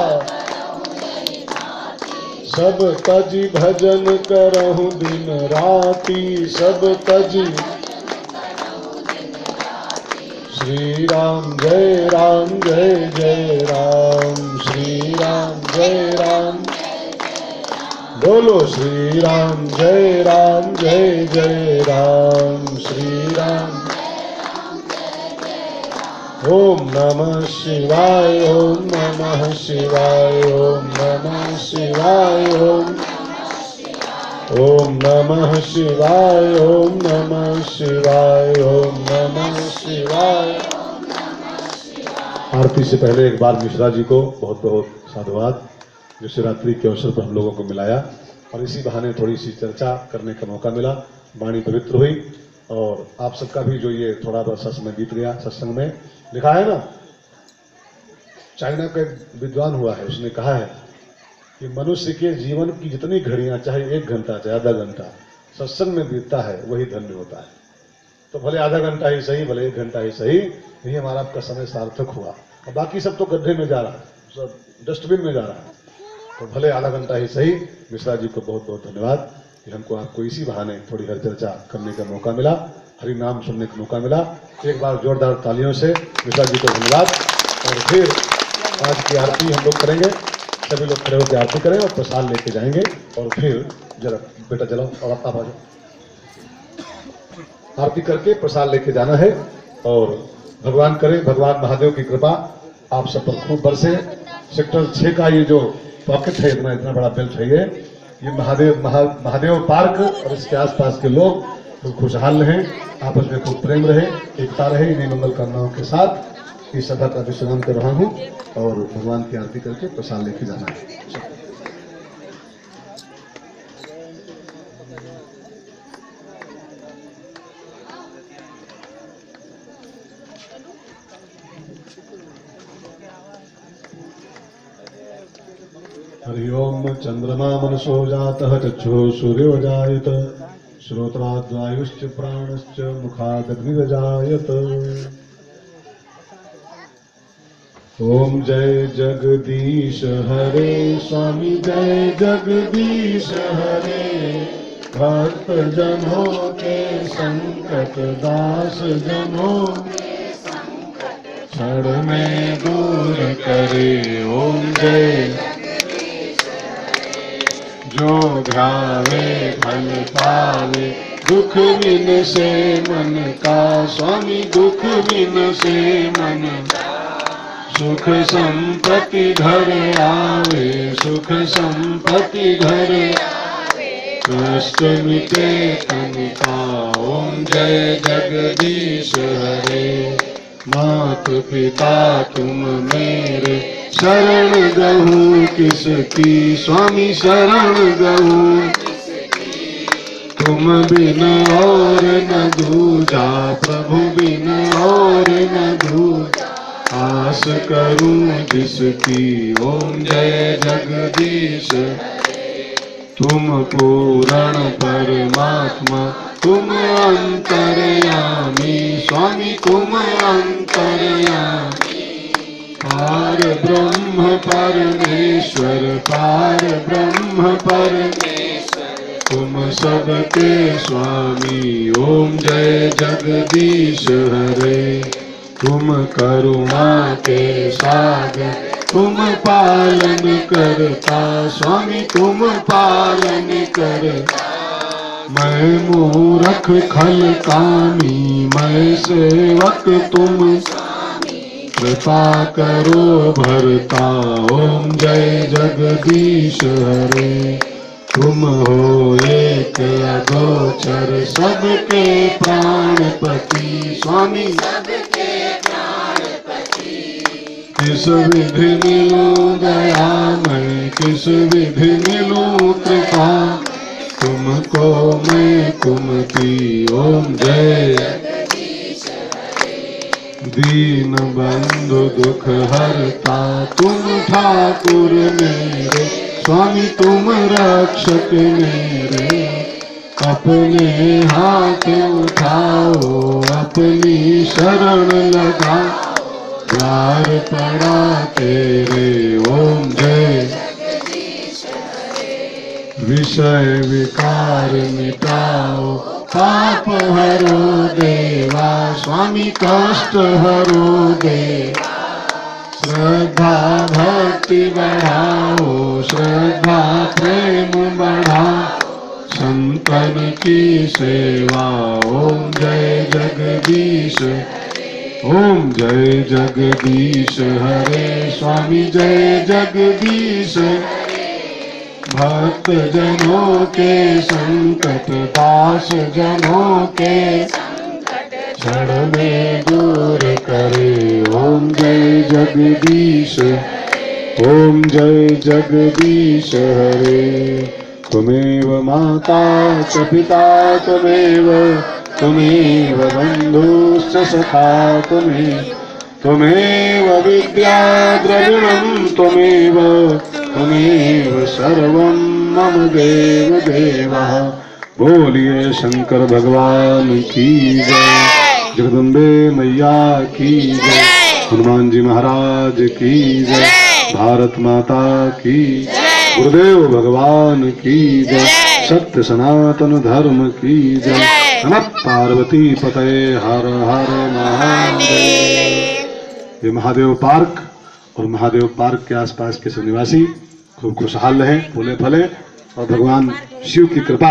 सब तजी भजन करहु दिन राति, सब तजी। श्री राम जय जय राम, श्री राम जय राम बोलो, श्री राम जय जय राम, श्री राम। ओम नमः शिवाय, ओम नमः शिवाय, ओम नमः शिवाय, ओम नमः शिवाय, ओम नमः शिवाय, ओम नमः शिवाय। आरती से पहले एक बार मिश्रा जी को बहुत बहुत साधुवाद, जो शिवरात्रि के अवसर पर हम लोगों को मिलाया और इसी बहाने थोड़ी सी चर्चा करने का मौका मिला, वाणी पवित्र हुई और आप सबका भी जो ये थोड़ा बहुत समय बीत गया सत्संग में। लिखा है ना, चाइना का विद्वान हुआ है, उसने कहा है कि मनुष्य के जीवन की जितनी घड़ियां, चाहे 1 घंटा चाहे आधा घंटा सत्संग में बीतता है, वही धन्य होता है। तो भले आधा घंटा ही सही, भले 1 घंटा ही सही, यही हमारा आपका समय सार्थक हुआ। और बाकी सब तो गड्ढे में जा रहा है, सब डस्टबिन में जा रहा है। तो भले आधा घंटा ही सही। मिश्रा जी को बहुत बहुत धन्यवाद कि हमको आपको इसी बहाने थोड़ी हर चर्चा करने का मौका मिला, हरि नाम सुनने का मौका मिला। एक बार जोरदार तालियों से मिश्रा जी को धन्यवाद। और फिर आज की आरती हम लोग करेंगे, सभी लोग खड़े होकर आरती करें और प्रसाद लेके जाएंगे। और फिर जरा बेटा चलो और आप आ जाओ, आरती करके प्रसाद लेके जाना है। और भगवान करे, भगवान महादेव की कृपा आप सब पर खूब बरसे। सेक्टर 6 का ये जो पॉकेट है, इतना बड़ा बेल्ट है, ये महादेव पार्क और इसके आसपास के लोग तो खुशहाल रहें, आपस में खूब प्रेम रहे, एकता रहे। इन्हीं मंगल कामनाओं के साथ इस सभा का विश्राम कर रहा हूँ और भगवान की आरती करके प्रसाद लेके जाना है। हरि ओम चंद्रमा मनसो जातः चक्षुः सूर्यो जायत श्रोत्राद्वायुश्च प्राणश्च मुखादग्निर्जायत। ओम जय जगदीश हरे स्वामी जय जगदीश हरे भक्त जनों के संकट दास जनों क्षण में दूर करे। ओम जय जो ध्यावे फल पावे दुख बिन से मन का स्वामी दुख बिन से मन सुख संपत्ति घर आवे सुख संपत्ति घर कष्ट मिटे तन का। ओम जय जगदीश हरे मात पिता तुम मेरे शरण गहूँ किसकी स्वामी शरण गहूँ तुम बिन और न दूजा प्रभु बिन और न दूजा आस करूं जिसकी। ओम जय जगदीश तुम पूर्ण परमात्मा तुम अंतर्यामी स्वामी तुम अंतर्यामी पार ब्रह्म परमेश्वर पार ब्रह्म परमेश्वर तुम सबके स्वामी। ओम जय जगदीश हरे तुम करुणा के सागर तुम पालन करता स्वामी तुम पालन करता। मैं मूर्ख खल कामी मैं सेवक तुम कृपा करो भरता। ओम जय जगदीश हरे तुम हो एक अगोचर सबके प्राणपति स्वामी किस विधि मिलूं दया मैं किस विधि मिलूं कृपा तुमको मैं कुमति। ओम जय दीन बंधु दुख हरता तुम ठाकुर मेरे स्वामी तुम रक्षक मेरे अपने हाथ उठाओ अपनी शरण लगाओ द्वार पड़ा तेरे। ओम जय विषय विकार मिटाओ पाप हरो देवा स्वामी कष्ट हरो देवा श्रद्धा भक्ति बढ़ाओ श्रद्धा प्रेम बढ़ाओ संतन की सेवा। ओम जय जगदीश ओम जय जगदीश हरे स्वामी जय जगदीश भक्त जनों के संकट दास जनों के क्षण में दूर करे। ओम जय जगदीश ओम जय जगदीश हरे तुमेव माता च पिता तुमेव बन्धुश्च सखा तुमेव विद्या द्रविणं तुमेव सर्वं मम देव देवा। बोलिए शंकर भगवान की जय जगदम्बे मैया की जय हनुमान जी महाराज की जय भारत माता की गुरुदेव भगवान की जय सत्य सनातन धर्म की जय नमः पार्वती पतये हर हर महादेव। ये महादेव पार्क और महादेव पार्क के आसपास के सब निवासी खूब खुशहाल रहें फूले फले और भगवान शिव की कृपा